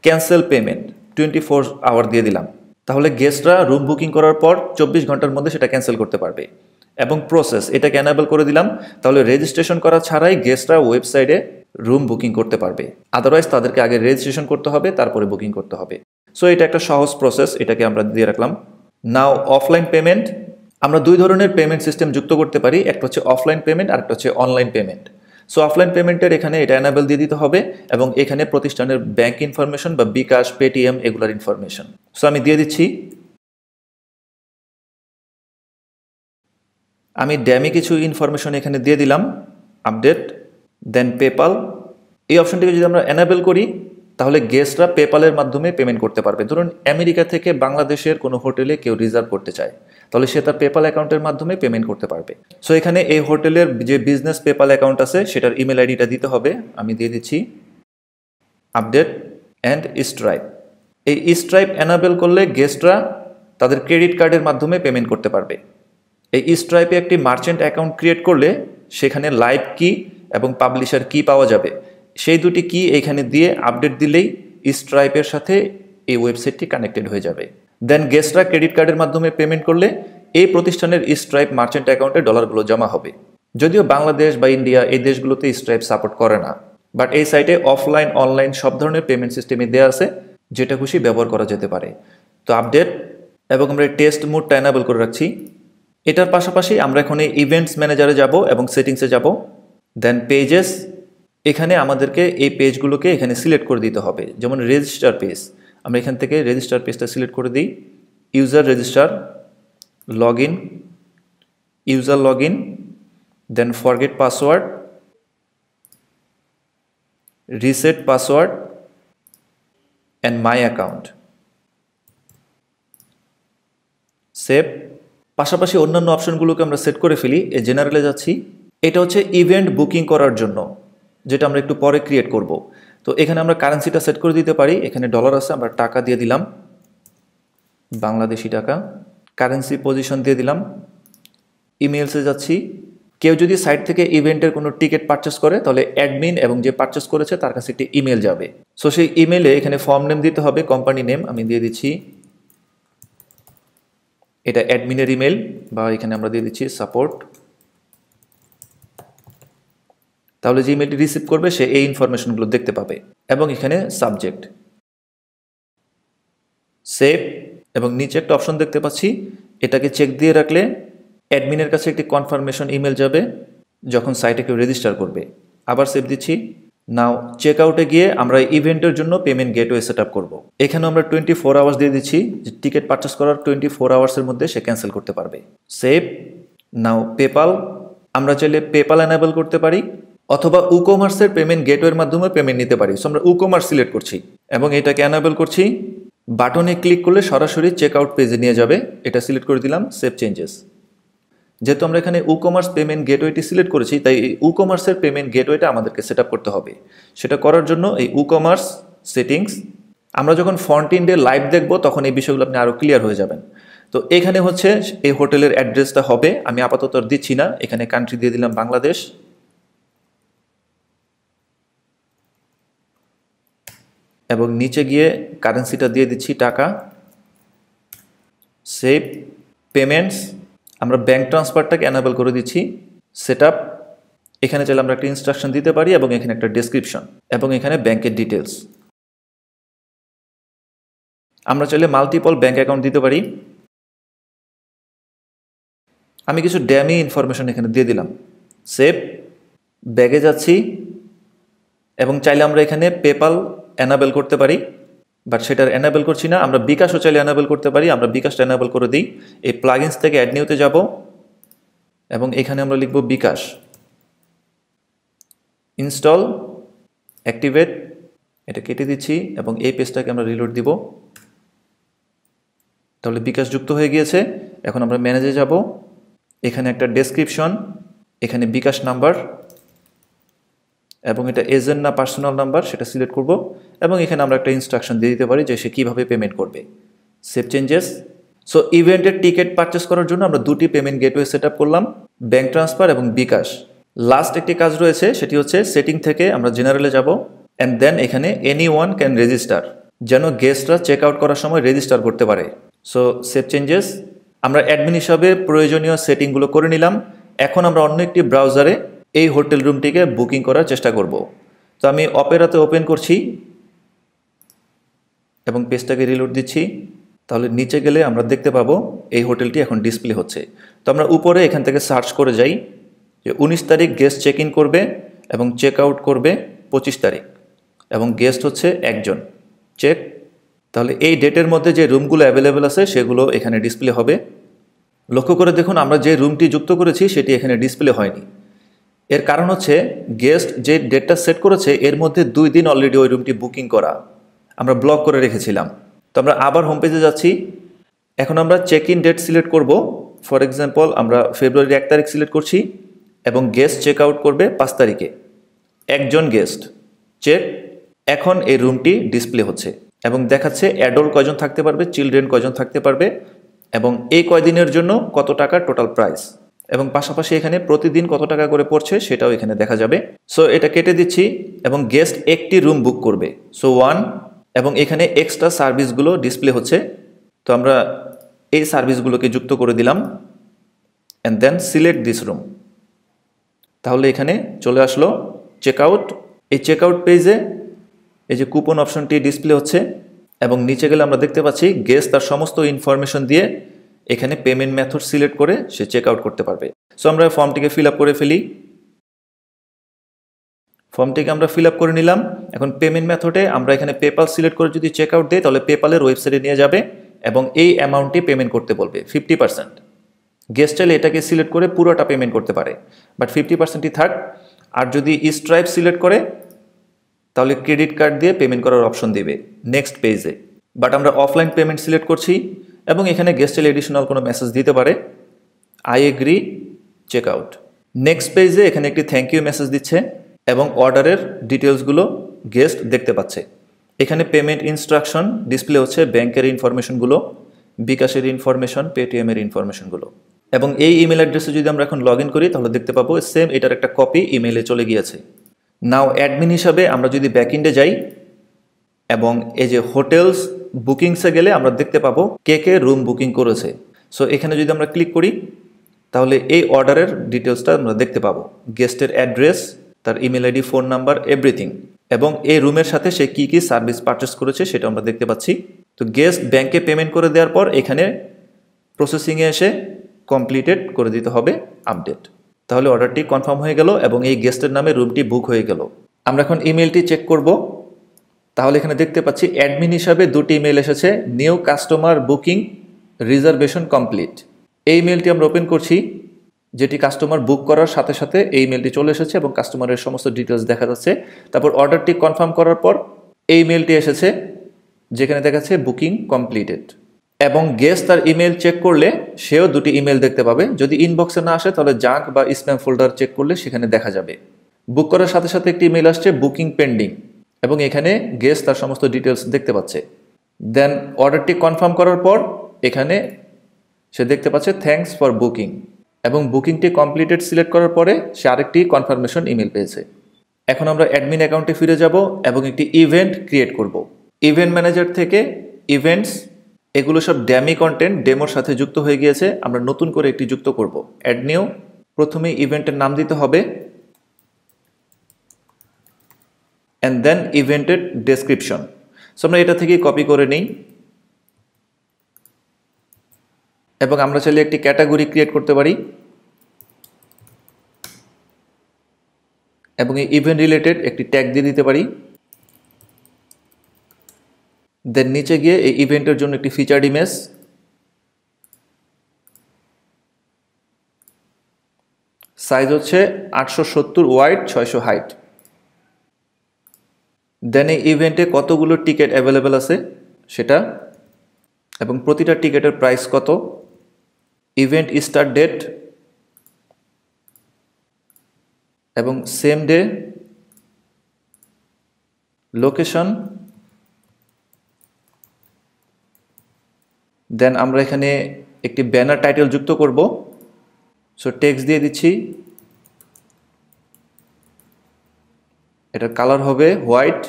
ক্যান্সেল পেমেন্ট 24 আওয়ার দিয়ে দিলাম, তাহলে গেস্টরা রুম বুকিং করার পর 24 ঘন্টার মধ্যে সেটা ক্যান্সেল করতে পারবে। এবং প্রসেস, এটাকে এনাবেল করে দিলাম, তাহলে রেজিস্ট্রেশন করা ছাড়াই গেস্টরা ওয়েবসাইটে রুম বুকিং করতে পারবে। আদারওয়াইজ তাদেরকে আগে রেজিস্ট্রেশন করতে হবে, তারপরে বুকিং করতে হবে। সো এটা একটা সহজ প্রসেস, এটাকে আমরা দিয়ে রাখলাম। নাও অফলাইন পেমেন্ট, আমরা 2 ধরনের পেমেন্ট সিস্টেম যুক্ত করতে পারি, একটা হচ্ছে অফলাইন পেমেন্ট আর একটা হচ্ছে অনলাইন পেমেন্ট। সো অফলাইন পেমেন্টের এখানে এটা এনাবেল দিয়ে দিতে হবে এবং এখানে প্রতিষ্ঠানের ব্যাংক ইনফরমেশন বা বিকাশ, পেটিএম এগুলার ইনফরমেশন। সো আমি দিয়ে দিচ্ছি। আমি ড্যামি কিছু ইনফরমেশন এখানে দিয়ে দিলাম, আপডেট। দেন পেপাল, এই অপশনটিকে যদি আমরা এনাবেল করি তাহলে গেস্টরা পেপালের মাধ্যমে পেমেন্ট করতে পারবে। ধরুন আমেরিকা থেকে বাংলাদেশের কোনো হোটেলে কেউ রিজার্ভ করতে চায়, তাহলে সে তার পেপাল অ্যাকাউন্টের মাধ্যমে পেমেন্ট করতে পারবে। সো এখানে এই হোটেলের যে বিজনেস পেপাল অ্যাকাউন্ট আছে সেটার ইমেল আইডিটা দিতে হবে, আমি দিয়ে দিচ্ছি, আপডেট। অ্যান্ড স্ট্রাইপ, এই স্ট্রাইপ এনাবেল করলে গেস্টরা তাদের ক্রেডিট কার্ডের মাধ্যমে পেমেন্ট করতে পারবে। এই স্ট্রাইপে একটি মার্চেন্ট অ্যাকাউন্ট ক্রিয়েট করলে সেখানে লাইভ কি এবং পাবলিশার কি পাওয়া যাবে, সেই দুটি কি এইখানে দিয়ে আপডেট দিলেই স্ট্রাইপের সাথে এই ওয়েবসাইটটি কানেক্টেড হয়ে যাবে। দেন গেস্টরা ক্রেডিট কার্ডের মাধ্যমে পেমেন্ট করলে এই প্রতিষ্ঠানের স্ট্রাইপ মার্চেন্ট অ্যাকাউন্টে ডলারগুলো জমা হবে। যদিও বাংলাদেশ বা ইন্ডিয়া এই দেশগুলোতে স্ট্রাইপ সাপোর্ট করে না, বাট এই সাইটে অফলাইন অনলাইন সব ধরনের পেমেন্ট সিস্টেমে দেওয়া আছে, যেটা খুশি ব্যবহার করা যেতে পারে। তো আপডেট এবং আমরা টেস্ট মোডটা এনাবেল করে রাখছি। এটার পাশাপাশি আমরা এখন এই ইভেন্টস ম্যানেজারে যাব এবং সেটিংসে যাব। দেন পেজেস, এখানে আমাদেরকে এই পেজগুলোকে এখানে সিলেক্ট করে দিতে হবে, যেমন রেজিস্টার পেজ, আমরা এখান থেকে রেজিস্টার পেজটা সিলেক্ট করে দিই। User register, log in, user log in, then forget password, reset password and my account, save. পাশাপাশি অন্যান্য অপশনগুলোকে আমরা সেট করে ফেলি। এই জেনারেলে যাচ্ছি। এটা হচ্ছে ইভেন্ট বুকিং করার জন্য, যেটা আমরা একটু পরে ক্রিয়েট করব। তো এখানে আমরা কারেন্সিটা সেট করে দিতে পারি। এখানে ডলার আছে, আমরা টাকা দিয়ে দিলাম, বাংলাদেশি টাকা। কারেন্সি পজিশন দিয়ে দিলাম। ইমেলসে যাচ্ছি। কেউ যদি সাইট থেকে ইভেন্টের কোনো টিকিট পারচেস করে তাহলে অ্যাডমিন এবং যে পারচেস করেছে তার কাছে একটি ইমেল যাবে। সো সেই ইমেলে এখানে ফর্ম নেম দিতে হবে, কোম্পানি নেম আমি দিয়ে দিচ্ছি, এটা অ্যাডমিনের ইমেল, বা এখানে আমরা দিয়ে দিচ্ছি সাপোর্ট। তাহলে যে ইমেলটি রিসিভ করবে সে এই ইনফরমেশনগুলো দেখতে পাবে। এবং এখানে সাবজেক্ট, সেভ। এবং নিচে একটা অপশন দেখতে পাচ্ছি, এটাকে চেক দিয়ে রাখলে অ্যাডমিনের কাছে একটি কনফার্মেশন ইমেল যাবে যখন সাইটে কেউ রেজিস্টার করবে। আবার সেভ দিচ্ছি। নাও চেক আউটে গিয়ে আমরা ইভেন্টের জন্য পেমেন্ট গেটওয়ে সেট আপ করবো। এখানে আমরা 24 আওয়ার্স দিয়ে দিচ্ছি, যে টিকিট পারচেস করার 24 আওয়ার্সের মধ্যে সে ক্যান্সেল করতে পারবে। সেভ। নাও পেপাল, আমরা চাইলে পেপাল এনেবল করতে পারি অথবা উকমার্সের পেমেন্ট গেটওয়ের মাধ্যমে পেমেন্ট নিতে পারি। সো আমরা উকমার্স সিলেক্ট করছি এবং এটাকে এনেবল করছি। বাটনে ক্লিক করলে সরাসরি চেক আউট পেজে নিয়ে যাবে, এটা সিলেক্ট করে দিলাম, সেভ চেঞ্জেস। যেহেতু আমরা এখানে উকমার্স পেমেন্ট গেটওয়েটি সিলেক্ট করেছি, তাই এই উকমার্সের পেমেন্ট গেটওয়েটা আমাদেরকে সেট আপ করতে হবে। সেটা করার জন্য এই উকমার্স সেটিংস, আমরা যখন ফ্রন্ট এন্ডে লাইভ দেখব তখন এই বিষয়গুলো আপনি আরও ক্লিয়ার হয়ে যাবেন। তো এখানে হচ্ছে এই হোটেলের অ্যাড্রেসটা হবে, আমি আপাতত আর দিচ্ছি না। এখানে কান্ট্রি দিয়ে দিলাম বাংলাদেশ, এবং নিচে গিয়ে কারেন্সিটা দিয়ে দিচ্ছি টাকা। সেভ। পেমেন্টস, আমরা ব্যাঙ্ক ট্রান্সফারটাকে এনাবেল করে দিচ্ছি। সেট আপ, এখানে চাইলে আমরা একটা ইনস্ট্রাকশন দিতে পারি এবং এখানে একটা ডেসক্রিপশন এবং এখানে ব্যাংকের ডিটেলস। আমরা চাইলে মাল্টিপল ব্যাঙ্ক অ্যাকাউন্ট দিতে পারি। আমি কিছু ড্যামি ইনফরমেশন এখানে দিয়ে দিলাম। সেভ। ব্যাগে যাচ্ছি এবং চাইলে আমরা এখানে পেপাল এনাবেল করতে পারি, বাট সেটার এনাবেল করছি না। আমরা বিকাশও চাইলে এনাবেল করতে পারি, আমরা বিকাশটা এনাবেল করে দিই। এই প্লাগইনস থেকে অ্যাড নিউতে যাব এবং এখানে আমরা লিখব বিকাশ। ইনস্টল, অ্যাক্টিভেট, এটা কেটে দিচ্ছি এবং এই পেজটাকে আমরা রিলোড দিব। তাহলে বিকাশ যুক্ত হয়ে গিয়েছে। এখন আমরা ম্যানেজে যাব, এখানে একটা ডেসক্রিপশন, এখানে বিকাশ নাম্বার এবং এটা এজেন্ট না পার্সোনাল নাম্বার সেটা সিলেক্ট করব এবং এখানে আমরা একটা ইনস্ট্রাকশন দিয়ে দিতে পারি যে সে কীভাবে পেমেন্ট করবে। Save changes. সো ইভেন্টের টিকিট পারচেস করার জন্য আমরা দুটি পেমেন্ট গেটওয়ে সেট আপ করলাম, ব্যাঙ্ক ট্রান্সফার এবং বিকাশ। লাস্ট একটি কাজ রয়েছে, সেটি হচ্ছে সেটিং থেকে আমরা জেনারেলে যাব অ্যান্ড দেন এখানে এনি ওয়ান ক্যান রেজিস্টার, যেন গেস্টরা চেক আউট করার সময় রেজিস্টার করতে পারে। So save changes. আমরা অ্যাডমিন হিসাবে প্রয়োজনীয় সেটিংগুলো করে নিলাম। এখন আমরা অন্য একটি ব্রাউজারে এই হোটেল রুমটিকে বুকিং করার চেষ্টা করব। তো আমি অপেরাতে ওপেন করছি এবং পেজটাকে রিলোড দিচ্ছি। তাহলে নিচে গেলে আমরা দেখতে পাবো এই হোটেলটি এখন ডিসপ্লে হচ্ছে। তো আমরা উপরে এখান থেকে সার্চ করে যাই যে 19 তারিখ গেস্ট চেক ইন করবে এবং চেক আউট করবে 25 তারিখ এবং গেস্ট হচ্ছে একজন। চেক। তাহলে এই ডেটের মধ্যে যে রুমগুলো অ্যাভেলেবেল আছে সেগুলো এখানে ডিসপ্লে হবে। লক্ষ্য করে দেখুন, আমরা যে রুমটি যুক্ত করেছি সেটি এখানে ডিসপ্লে হয়নি। এর কারণ হচ্ছে গেস্ট যে ডেটটা সেট করেছে এর মধ্যে 2 দিন অলরেডি ওই রুমটি বুকিং করা, আমরা ব্লক করে রেখেছিলাম। তো আমরা আবার হোম পেজে যাচ্ছি। এখন আমরা চেক ইন ডেট সিলেক্ট করব। ফর এক্সাম্পল আমরা ফেব্রুয়ারির 1 তারিখ সিলেক্ট করছি এবং গেস্ট চেক আউট করবে 5 তারিখে, একজন গেস্ট। চেক। এখন এই রুমটি ডিসপ্লে হচ্ছে এবং দেখাচ্ছে অ্যাডল্ট কয়জন থাকতে পারবে, চিলড্রেন কয়জন থাকতে পারবে এবং এই কয়দিনের জন্য কত টাকা টোটাল প্রাইস, এবং পাশাপাশি এখানে প্রতিদিন কত টাকা করে পড়ছে সেটাও এখানে দেখা যাবে। সো এটা কেটে দিচ্ছি এবং গেস্ট একটি রুম বুক করবে, সো 1, এবং এখানে এক্সট্রা সার্ভিসগুলো ডিসপ্লে হচ্ছে। তো আমরা এই সার্ভিসগুলোকে যুক্ত করে দিলাম and then select this room. তাহলে এখানে চলে আসলো চেক আউট। এই চেক আউট পেজে এই যে কুপন অপশনটি ডিসপ্লে হচ্ছে এবং নিচে গেলে আমরা দেখতে পাচ্ছি গেস্ট তার সমস্ত ইনফরমেশন দিয়ে এখানে পেমেন্ট মেথড সিলেক্ট করে সে চেক আউট করতে পারবে। সো আমরা ফর্মটিকে ফিল আপ করে ফেলি। ফর্মটিকে আমরা ফিল আপ করে নিলাম। এখন পেমেন্ট মেথডে আমরা এখানে পেপাল সিলেক্ট করে যদি চেক আউট দিই তাহলে পেপালের ওয়েবসাইটে নিয়ে যাবে এবং এই অ্যামাউন্টটি পেমেন্ট করতে বলবে 50%। গেস্ট চাইলে এটাকে সিলেক্ট করে পুরোটা পেমেন্ট করতে পারে, বাট 50%ই থাক। আর যদি স্ট্রাইপ সিলেক্ট করে তাহলে ক্রেডিট কার্ড দিয়ে পেমেন্ট করার অপশন দিবে নেক্সট পেজে। বাট আমরা অফলাইন পেমেন্ট সিলেক্ট করছি এবং এখানে গেস্ট চাইলে এডিশনাল কোনো মেসেজ দিতে পারে, I agree, check out. Next পেজে এখানে একটি থ্যাংক ইউ মেসেজ দিচ্ছে এবং অর্ডারের ডিটেলসগুলো গেস্ট দেখতে পাচ্ছে। এখানে পেমেন্ট ইনস্ট্রাকশন ডিসপ্লে হচ্ছে, ব্যাংকের ইনফরমেশনগুলো, বিকাশের ইনফরমেশন, পেটিএমের ইনফরমেশনগুলো। এবং এই ইমেল অ্যাড্রেসে যদি আমরা এখন লগ ইন করি তাহলে দেখতে পাবো সেম এটার একটা কপি ইমেলে চলে গিয়েছে। নাও অ্যাডমিন হিসাবে আমরা যদি ব্যাকএন্ডে যাই এবং এই যে হোটেলস বুকিংসে গেলে আমরা দেখতে পাবো কে কে রুম বুকিং করেছে। সো এখানে যদি আমরা ক্লিক করি তাহলে এই অর্ডারের ডিটেলসটা আমরা দেখতে পাবো, গেস্টের অ্যাড্রেস, তার email ID, phone number, everything, এবং এই রুমের সাথে সে কী কী সার্ভিস পারচেস করেছে সেটা আমরা দেখতে পাচ্ছি। তো গেস্ট ব্যাংকে পেমেন্ট করে দেওয়ার পর এখানে প্রসেসিংয়ে এসে কমপ্লিটেড করে দিতে হবে আপডেট। তাহলে অর্ডারটি কনফার্ম হয়ে গেল এবং এই গেস্টের নামে রুমটি বুক হয়ে গেল। আমরা এখন ইমেলটি চেক করব। তাহলে এখানে দেখতে পাচ্ছি অ্যাডমিন হিসাবে দুটি ইমেল এসেছে, new customer booking reservation complete. এই ইমেলটি আমরা ওপেন করছি, যেটি কাস্টমার বুক করার সাথে সাথে এই ইমেলটি চলে এসেছে এবং কাস্টমারের সমস্ত ডিটেলস দেখা যাচ্ছে। তারপর অর্ডারটি কনফার্ম করার পর এই ইমেলটি এসেছে যেখানে দেখাচ্ছে বুকিং কমপ্লিটেড, এবং গেস্ট তার ইমেল চেক করলে সেও দুটি ইমেল দেখতে পাবে। যদি ইনবক্সে না আসে তাহলে জাঙ্ক বা স্প্যাম ফোল্ডার চেক করলে সেখানে দেখা যাবে। বুক করার সাথে সাথে একটি ইমেল আসছে বুকিং পেন্ডিং, এবং এখানে গেস্ট তার সমস্ত ডিটেলস দেখতে পাচ্ছে। দেন অর্ডারটি কনফার্ম করার পর এখানে সে দেখতে পাচ্ছে থ্যাঙ্কস ফর বুকিং, এবং বুকিংটি কমপ্লিটেড সিলেক্ট করার পরে সে আরেকটি কনফার্মেশন ইমেল পেয়েছে। এখন আমরা অ্যাডমিন অ্যাকাউন্টে ফিরে যাব এবং একটি ইভেন্ট ক্রিয়েট করব। ইভেন্ট ম্যানেজার থেকে ইভেন্টস, এগুলো সব ড্যামি কন্টেন্ট ডেমোর সাথে যুক্ত হয়ে গিয়েছে, আমরা নতুন করে একটি যুক্ত করব। অ্যাড নিউ, প্রথমে ইভেন্টের নাম দিতে হবে অ্যান্ড দেন ইভেন্টের ডেসক্রিপশন। সো আমরা এটা থেকে কপি করে নিই এবং আমরা চাইলে একটি ক্যাটাগরি ক্রিয়েট করতে পারি এবং এই ইভেন্ট রিলেটেড একটি ট্যাগ দিয়ে দিতে পারি। দেন নিচে গিয়ে এই ইভেন্টের জন্য একটি ফিচার্ড ইমেজ, সাইজ হচ্ছে 870 ওয়াইড, 600 হাইট। দেন এই ইভেন্টে কতগুলো টিকিট অ্যাভেলেবেল আছে সেটা, এবং প্রতিটা টিকিটের প্রাইস কত, ইভেন্ট স্টার্ট ডেট এবং সেম ডে, লোকেশন। দেন আমরা এখানে একটি ব্যানার টাইটেল যুক্ত করব। সো টেক্সট দিয়ে দিচ্ছি, এটার কালার হবে হোয়াইট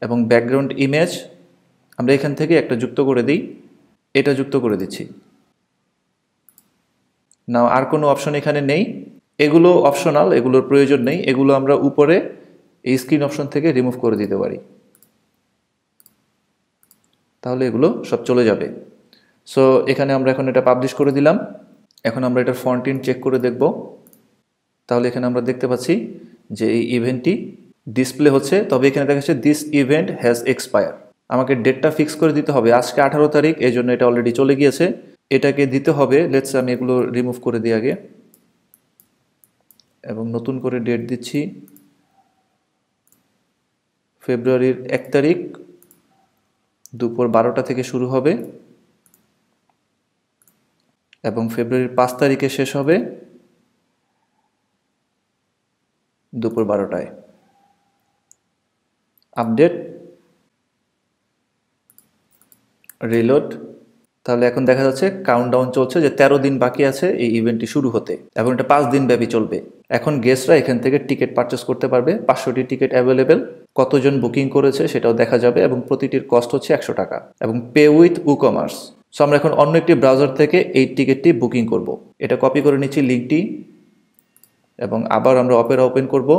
এবং ব্যাকগ্রাউন্ড ইমেজ আমরা এখান থেকে একটা যুক্ত করে দিই, এটা যুক্ত করে দিচ্ছি। নাও আর কোনো অপশন এখানে নেই, এগুলো অপশনাল, এগুলোর প্রয়োজন নেই, এগুলো আমরা উপরে এই স্ক্রিন অপশন থেকে রিমুভ করে দিতে পারি, তাহলে এগুলো সব চলে যাবে। সো এখানে আমরা এখন এটা পাবলিশ করে দিলাম। এখন আমরা এটার ফন্ট চেক করে দেখব। তাহলে এখানে আমরা দেখতে পাচ্ছি যে এই ইভেন্টটি ডিসপ্লে হচ্ছে, তবে এখানে দেখা যাচ্ছে দিস ইভেন্ট হ্যাজ এক্সপায়ার। আমাকে ডেটটা ফিক্স করে দিতে হবে, আজকে 18 তারিখ, এই জন্য এটা অলরেডি চলে গিয়েছে, এটাকে দিতে হবে। লেটস আমি এগুলো রিমুভ করে দিই আগে এবং নতুন করে ডেট দিচ্ছি, ফেব্রুয়ারির 1 তারিখ, দুপুর 12টা থেকে শুরু হবে এবং ফেব্রুয়ারির 5 তারিখে শেষ হবে দুপুর 12টায়। Update, reload. তাহলে এখন দেখা যাচ্ছে কাউন্টডাউন চলছে যে 13 দিন বাকি আছে এই ইভেন্টটি শুরু হতে, এবং এটা 5 দিন ব্যাপী চলবে। এখন গেস্টরা এখান থেকে টিকিট পারচেস করতে পারবে, 500টি টিকিট অ্যাভেলেবেল, কতজন বুকিং করেছে সেটাও দেখা যাবে এবং প্রতিটির কস্ট হচ্ছে 100 টাকা এবং পে উইথ উকমার্স। সো আমরা এখন অন্য একটি ব্রাউজার থেকে এই টিকিটটি বুকিং করব। এটা কপি করে নিচ্ছি লিঙ্কটি এবং আবার আমরা অপেরা ওপেন করব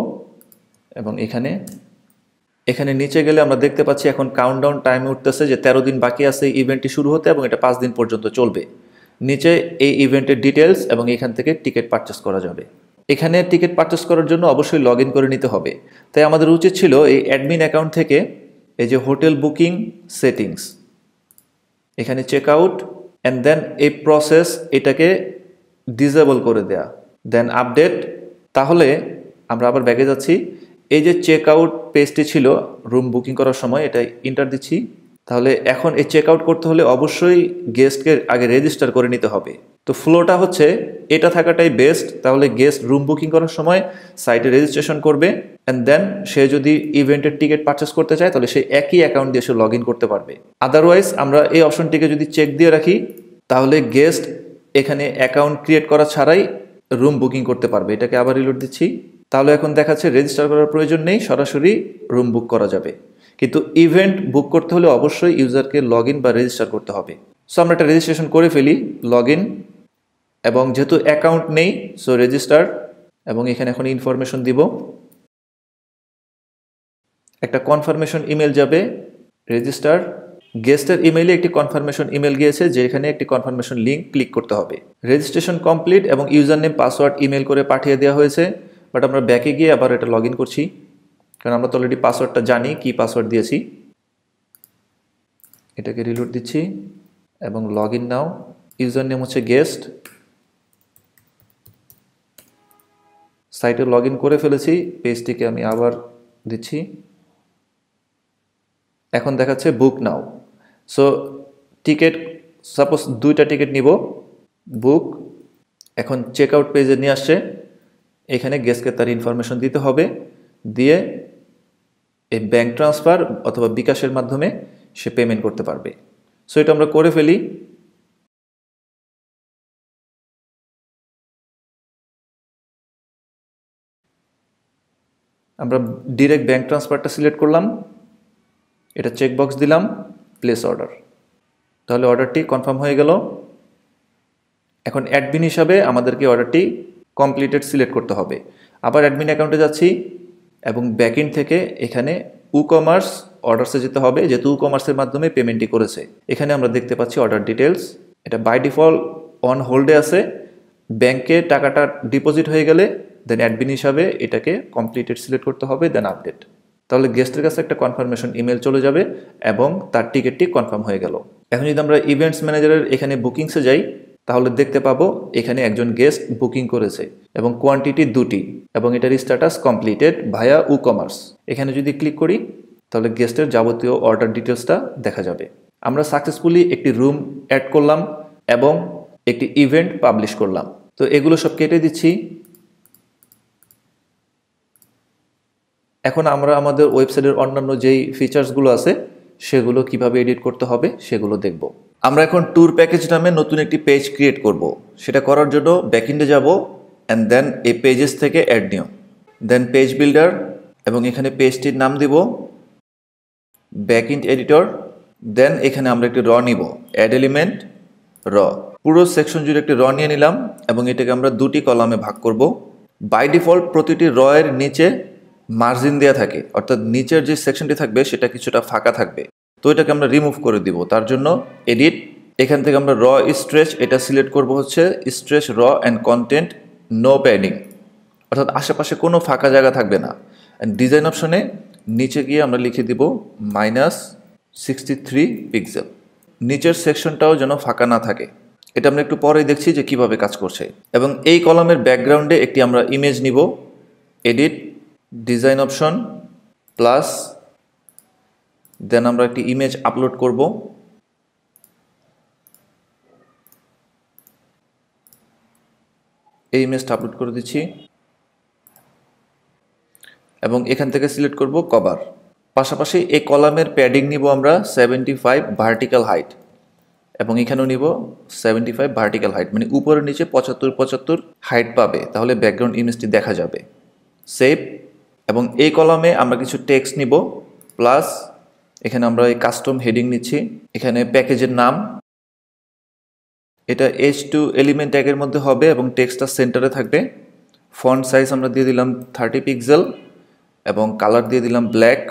এবং এখানে নিচে গেলে আমরা দেখতে পাচ্ছি এখন কাউন্টডাউন টাইম উঠতেছে যে 13 দিন বাকি আছে এই ইভেন্টটি শুরু হতে এবং এটা 5 দিন পর্যন্ত চলবে। নিচে এই ইভেন্টের ডিটেলস এবং এখান থেকে টিকিট পারচেস করা যাবে। এখানে টিকিট পারচেস করার জন্য অবশ্যই লগ ইন করে নিতে হবে। তাই আমাদের উচিত ছিল এই অ্যাডমিন অ্যাকাউন্ট থেকে এই যে হোটেল বুকিং সেটিংস, এখানে চেক আউট অ্যান্ড দেন এই প্রসেস এটাকে ডিসেবল করে দেয়া, দেন আপডেট। তাহলে আমরা আবার ব্যাগে যাচ্ছি, এই যে চেক আউট পেজটি ছিল রুম বুকিং করার সময়, এটা এন্টার দিচ্ছি। তাহলে এখন এই চেক আউট করতে হলে অবশ্যই গেস্টকে আগে রেজিস্টার করে নিতে হবে। তো ফ্লোটা হচ্ছে এটা থাকাটাই বেস্ট। তাহলে গেস্ট রুম বুকিং করার সময় সাইটে রেজিস্ট্রেশন করবে, অ্যান্ড দেন সে যদি ইভেন্টের টিকিট পারচেস করতে চায় তাহলে সে একই অ্যাকাউন্ট দিয়ে সে লগ ইন করতে পারবে। আদারওয়াইজ আমরা এই অপশনটিকে যদি চেক দিয়ে রাখি তাহলে গেস্ট এখানে অ্যাকাউন্ট ক্রিয়েট করা ছাড়াই রুম বুকিং করতে পারবে। এটাকে আবার রিলোড দিচ্ছি। তাহলে এখন দেখাচ্ছে রেজিস্টার করার প্রয়োজন নেই, সরাসরি রুম বুক করা যাবে। কিন্তু ইভেন্ট বুক করতে হলে অবশ্যই ইউজারকে লগ ইন বা রেজিস্টার করতে হবে। সো আমরা একটা রেজিস্ট্রেশন করে ফেলি, লগ ইন, এবং যেহেতু অ্যাকাউন্ট নেই সো রেজিস্টার, এবং এখানে এখন ইনফরমেশন দিব। একটা কনফার্মেশন ইমেল যাবে, রেজিস্টার। গেস্টের ইমেইলে একটি কনফার্মেশন ইমেল গিয়েছে, যেখানে একটি কনফার্মেশন লিঙ্ক ক্লিক করতে হবে। রেজিস্ট্রেশন কমপ্লিট এবং ইউজার নেম পাসওয়ার্ড ইমেল করে পাঠিয়ে দেওয়া হয়েছে। বাট আমরা ব্যাকে গিয়ে আবার এটা লগ ইন করছি, কারণ আমরা তো অলরেডি পাসওয়ার্ডটা জানি, কি পাসওয়ার্ড দিয়েছি। এটাকে রিলোড দিচ্ছি এবং log in now. User name হচ্ছে গেস্ট। সাইটে লগ ইন করে ফেলেছি, পেজটিকে আমি আবার দিচ্ছি। এখন দেখাচ্ছে বুক নাও। সো টিকিট, সাপোজ 2টা টিকিট নিব, বুক। এখন চেক আউট পেজে নিয়ে আসছে, এখানে গেস্টকে তার ইনফরমেশন দিতে হবে, দিয়ে এই ব্যাঙ্ক ট্রান্সফার অথবা বিকাশের মাধ্যমে সে পেমেন্ট করতে পারবে। সো এটা আমরা করে ফেলি। আমরা ডিরেক্ট ব্যাঙ্ক ট্রান্সফারটা সিলেক্ট করলাম, এটা চেকবক্স দিলাম, প্লেস অর্ডার। তাহলে অর্ডারটি কনফার্ম হয়ে গেল। এখন অ্যাডমিন হিসাবে আমাদেরকে অর্ডারটি কমপ্লিটেড সিলেক্ট করতে হবে। আবার অ্যাডমিন অ্যাকাউন্টে যাচ্ছি এবং ব্যাকএন্ড থেকে এখানে কমার্স অর্ডারসে যেতে হবে, যেহেতু কমার্সের মাধ্যমে পেমেন্টটি করেছে। এখানে আমরা দেখতে পাচ্ছি অর্ডার ডিটেলস, এটা বাই ডিফল্ট অন হোল্ডে আছে। ব্যাংকে টাকাটা ডিপোজিট হয়ে গেলে দেন অ্যাডমিন হিসাবে এটাকে কমপ্লিটেড সিলেক্ট করতে হবে, দেন আপডেট। তাহলে গেস্টের কাছে একটা কনফার্মেশন ইমেল চলে যাবে এবং তার টিকিটটি কনফার্ম হয়ে গেল। এখন যদি আমরা ইভেন্টস ম্যানেজারের এখানে বুকিংসে যাই তাহলে দেখতে পাবো এখানে একজন গেস্ট বুকিং করেছে এবং কোয়ান্টিটি 2টি, এবং এটার স্ট্যাটাস কমপ্লিটেড ভায়া কমার্স। এখানে যদি ক্লিক করি তাহলে গেস্টের যাবতীয় অর্ডার ডিটেলসটা দেখা যাবে। আমরা সাকসেসফুলি একটি রুম অ্যাড করলাম এবং একটি ইভেন্ট পাবলিশ করলাম। তো এগুলো সব কেটে দিচ্ছি। এখন আমরা আমাদের ওয়েবসাইটের অন্যান্য যেই ফিচার্সগুলো আছে সেগুলো কিভাবে এডিট করতে হবে সেগুলো দেখব। আমরা এখন ট্যুর প্যাকেজ নামে নতুন একটি পেজ ক্রিয়েট করব। সেটা করার জন্য ব্যাকএন্ডে যাব, অ্যান্ড দেন এই পেজেস থেকে অ্যাড নিউ, দেন পেজ বিল্ডার, এবং এখানে পেজটির নাম দিব ব্যাকএন্ড এডিটর। দেন এখানে আমরা একটি র নিব, অ্যাড এলিমেন্ট র। পুরো সেকশন জুড়ে একটি র নিয়ে নিলাম এবং এটাকে আমরা 2টি কলামে ভাগ করব। বাই ডিফল্ট প্রতিটি র এর নিচে মার্জিন দেওয়া থাকে, অর্থাৎ নিচের যে সেকশনটি থাকবে সেটা কিছুটা ফাঁকা থাকবে। তো এটাকে আমরা রিমুভ করে দিব। তার জন্য এডিট, এখান থেকে আমরা র স্ট্রেচ এটা সিলেক্ট করব, হচ্ছে স্ট্রেচ র অ্যান্ড কন্টেন্ট নো প্যাডিং, অর্থাৎ আশেপাশে কোনো ফাঁকা জায়গা থাকবে না। অ্যান্ড ডিজাইন অপশনে নিচে গিয়ে আমরা লিখে দিব -63 পিক্সেল। নিচের সেকশনটাও যেন ফাঁকা না থাকে। এটা আমরা একটু পরেই দেখছি যে কিভাবে কাজ করছে। এবং এই কলামের ব্যাকগ্রাউন্ডে একটি আমরা ইমেজ নিব, এডিট, ডিজাইন অপশন প্লাস, দেন আমরা একটি ইমেজ আপলোড করব। এই ইমেজটা আপলোড করে দিচ্ছি এবং এখান থেকে সিলেক্ট করব কভার। পাশাপাশি এই কলামের প্যাডিং নিব আমরা 75 ভার্টিক্যাল হাইট, এবং এখানেও নিব 75 ভার্টিক্যাল হাইট, মানে উপরের নিচে 75 হাইট পাবে, তাহলে ব্যাকগ্রাউন্ড ইমেজটি দেখা যাবে। সেভ। এবং এই কলামে আমরা কিছু টেক্সট নিব, প্লাস এখানে আমরা এই কাস্টম হেডিং নিচ্ছি। এখানে প্যাকেজের নাম, এটা H2 এলিমেন্ট ট্যাগের মধ্যে হবে এবং টেক্সটটা সেন্টারে থাকবে। ফন্ট সাইজ আমরা দিয়ে দিলাম 30 পিক্সেল এবং কালার দিয়ে দিলাম ব্ল্যাক,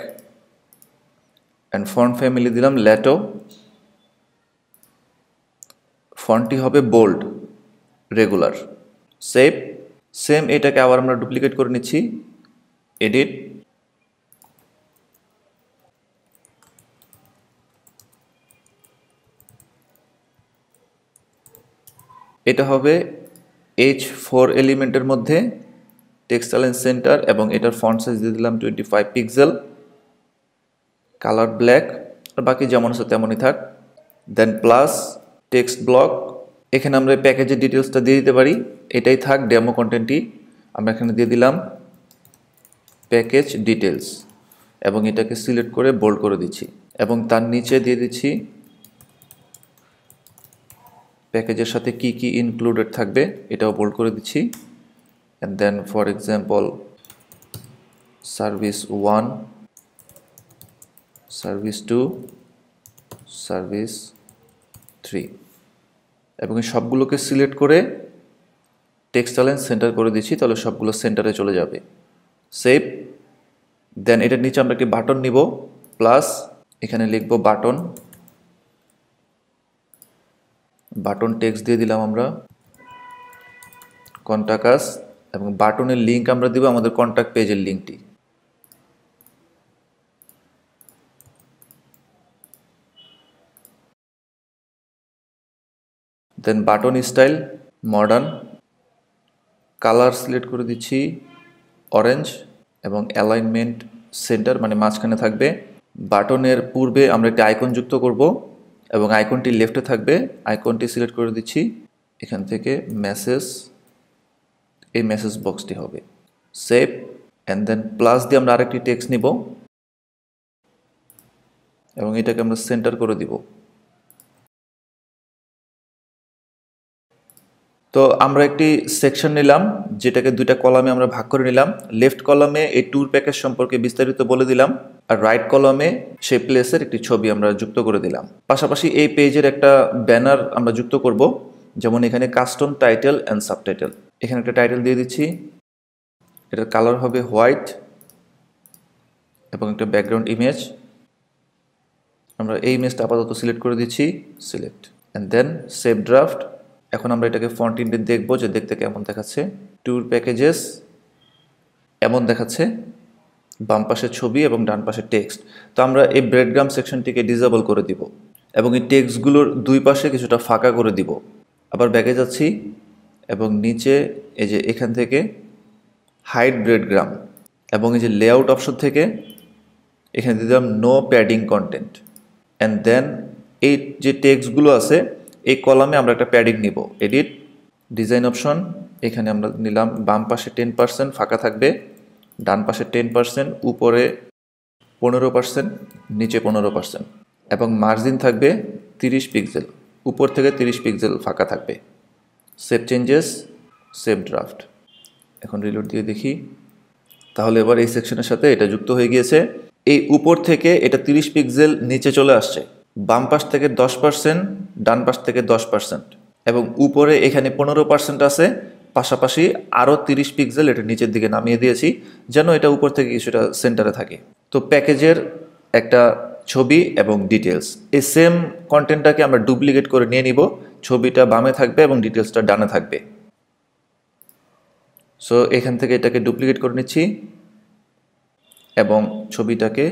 অ্যান্ড ফন্ট ফ্যামিলি দিলাম ল্যাটো। ফন্টটি হবে বোল্ড, রেগুলার। সেভ। সেম এটাকে আবার আমরা ডুপ্লিকেট করে নিচ্ছি, এডিট, এটা হবে H4 এলিমেন্টের মধ্যে টেক্সট অ্যালাইন সেন্টার এবং এটার ফন্ট সাইজ দিয়ে দিলাম 25 পিক্সেল, কালার ব্ল্যাক, আর বাকি যেমন আছে তেমনই থাক। দেন প্লাস টেক্সট ব্লক, এখানে আমরা প্যাকেজের ডিটেলসটা দিয়ে দিতে পারি, এটাই থাক ডেমো কন্টেন্টটি। আমরা এখানে দিয়ে দিলাম প্যাকেজ ডিটেলস এবং এটাকে সিলেক্ট করে বোল্ড করে দিচ্ছি এবং তার নিচে দিয়ে দিচ্ছি প্যাকেজের সাথে কি কি ইনক্লুডেড থাকবে এটাও বোল্ড করে দিচ্ছি। And then for example service 1, service 2, service 3 এবং এই সবগুলোকে সিলেক্ট করে টেক্সট অ্যালাইন সেন্টার করে দিচ্ছি, তাহলে সবগুলো সেন্টারে চলে যাবে। সেভ। দেন এটার নিচে আমরা একটি বাটন নিব, প্লাস এখানে লিখব বাটন, বাটন টেক্সট দিয়ে দিলাম আমরা কন্টাক্ট আস এবং বাটনের লিঙ্ক আমরা দিব আমাদের কন্ট্যাক্ট পেজের লিঙ্কটি। Then button style modern, colour select করে দিচ্ছি অরেঞ্জ এবং অ্যালাইনমেন্ট সেন্টার মানে মাঝখানে থাকবে। বাটনের পূর্বে আমরা একটি আইকন যুক্ত করব এবং আইকনটি লেফটে থাকবে, আইকনটি সিলেক্ট করে দিচ্ছি, এখান থেকে মেসেজ, এই মেসেজ বক্সটি হবে। সেভ। অ্যান্ড দেন প্লাস দিয়ে আমরা আরেকটি টেক্সট নিব এবং এটাকে আমরা সেন্টার করে দিব। তো আমরা একটি সেকশন নিলাম যেটাকে দুইটা কলামে আমরা ভাগ করে নিলাম। লেফট কলামে এই ট্যুর প্যাকেজ সম্পর্কে বিস্তারিত বলে দিলাম আর রাইট কলামে সেই প্লেসের একটি ছবি আমরা যুক্ত করে দিলাম। পাশাপাশি এই পেজের একটা ব্যানার আমরা যুক্ত করব, যেমন এখানে কাস্টম টাইটেল অ্যান্ড সাবটাইটেল, এখানে একটা টাইটেল দিয়ে দিচ্ছি, এটার কালার হবে হোয়াইট এবং একটা ব্যাকগ্রাউন্ড ইমেজ। আমরা এই ইমেজটা আপাতত সিলেক্ট করে দিচ্ছি, select and then save draft. এখন আমরা এটাকে ফন্ট ইন্ডেক্স দেখব যে দেখতে কেমন দেখাচ্ছে। ট্যুর প্যাকেজেস এমন দেখাচ্ছে, বাম পাশে ছবি এবং ডান পাশে টেক্সট। তো আমরা এই ব্রেডগ্রাম সেকশনটিকে ডিসেবল করে দিব এবং এই টেক্সটগুলোর দুই পাশে কিছুটা ফাঁকা করে দিব। আবার ব্যাকে যাচ্ছি এবং নিচে এই যে এখান থেকে হাইড ব্রেডগ্রাম এবং এই যে লেআউট অপশন থেকে এখানে দিয়ে দিলাম no padding content. And then এই যে টেক্সটগুলো আছে এই কলামে আমরা একটা প্যাডিং নিব, এডিট ডিজাইন অপশন, এখানে আমরা নিলাম বাম পাশে 10% ফাঁকা থাকবে, ডান পাশে 10%, উপরে 15%, নিচে 15% এবং মার্জিন থাকবে 30 পিক্সেল, উপর থেকে 30 পিক্সেল ফাঁকা থাকবে। Save changes, save draft. এখন রিলোড দিয়ে দেখি, তাহলে এবার এই সেকশনের সাথে এটা যুক্ত হয়ে গিয়েছে। এই উপর থেকে এটা 30 পিক্সেল নিচে চলে আসছে, বাম পাশ থেকে 10%, ডান পাশ থেকে 10% এবং উপরে এখানে 15% আছে, পাশাপাশি আরও 30 পিক্সেল এটা নিচের দিকে নামিয়ে দিয়েছি যেন এটা উপর থেকে কিছুটা সেন্টারে থাকে। তো প্যাকেজের একটা ছবি এবং ডিটেলস, এই সেম কন্টেন্টটাকে আমরা ডুপ্লিকেট করে নিয়ে নিব, ছবিটা বামে থাকবে এবং ডিটেলসটা ডানে থাকবে। সো এখান থেকে এটাকে ডুপ্লিকেট করে নিচ্ছি এবং ছবিটাকে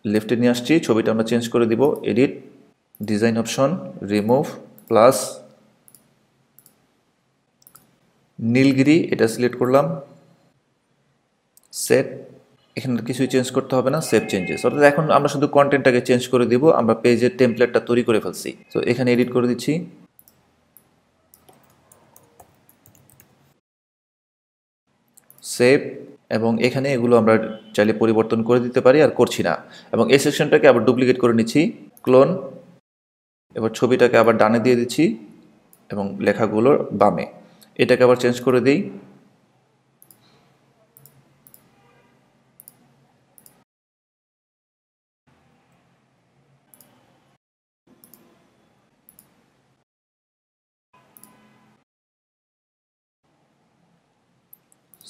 লেফটে নিয়ে আসছি, ছবিটা আমরা চেঞ্জ করে দিব, edit design option, remove, plus Nilgiri এটা সিলেক্ট করলাম, সেট। এখানে কিছুই চেঞ্জ করতে হবে না, সেভ চেঞ্জেস। অর্থাৎ এখন আমরা শুধু কন্টেন্টটাকে চেঞ্জ করে দিব, আমরা পেজের টেমপ্লেটটা তৈরি করে ফেলছি। তো এখানে এডিট করে দিচ্ছি, সেভ, এবং এখানে এগুলো আমরা চাইলে পরিবর্তন করে দিতে পারি, আর করছি না। এবং এই সেকশনটাকে আবার ডুপ্লিকেট করে নিচ্ছি, ক্লোন, এবার ছবিটাকে আবার ডানে দিয়ে দিচ্ছি এবং লেখাগুলো বামে। এটাকে আবার চেঞ্জ করে দিই,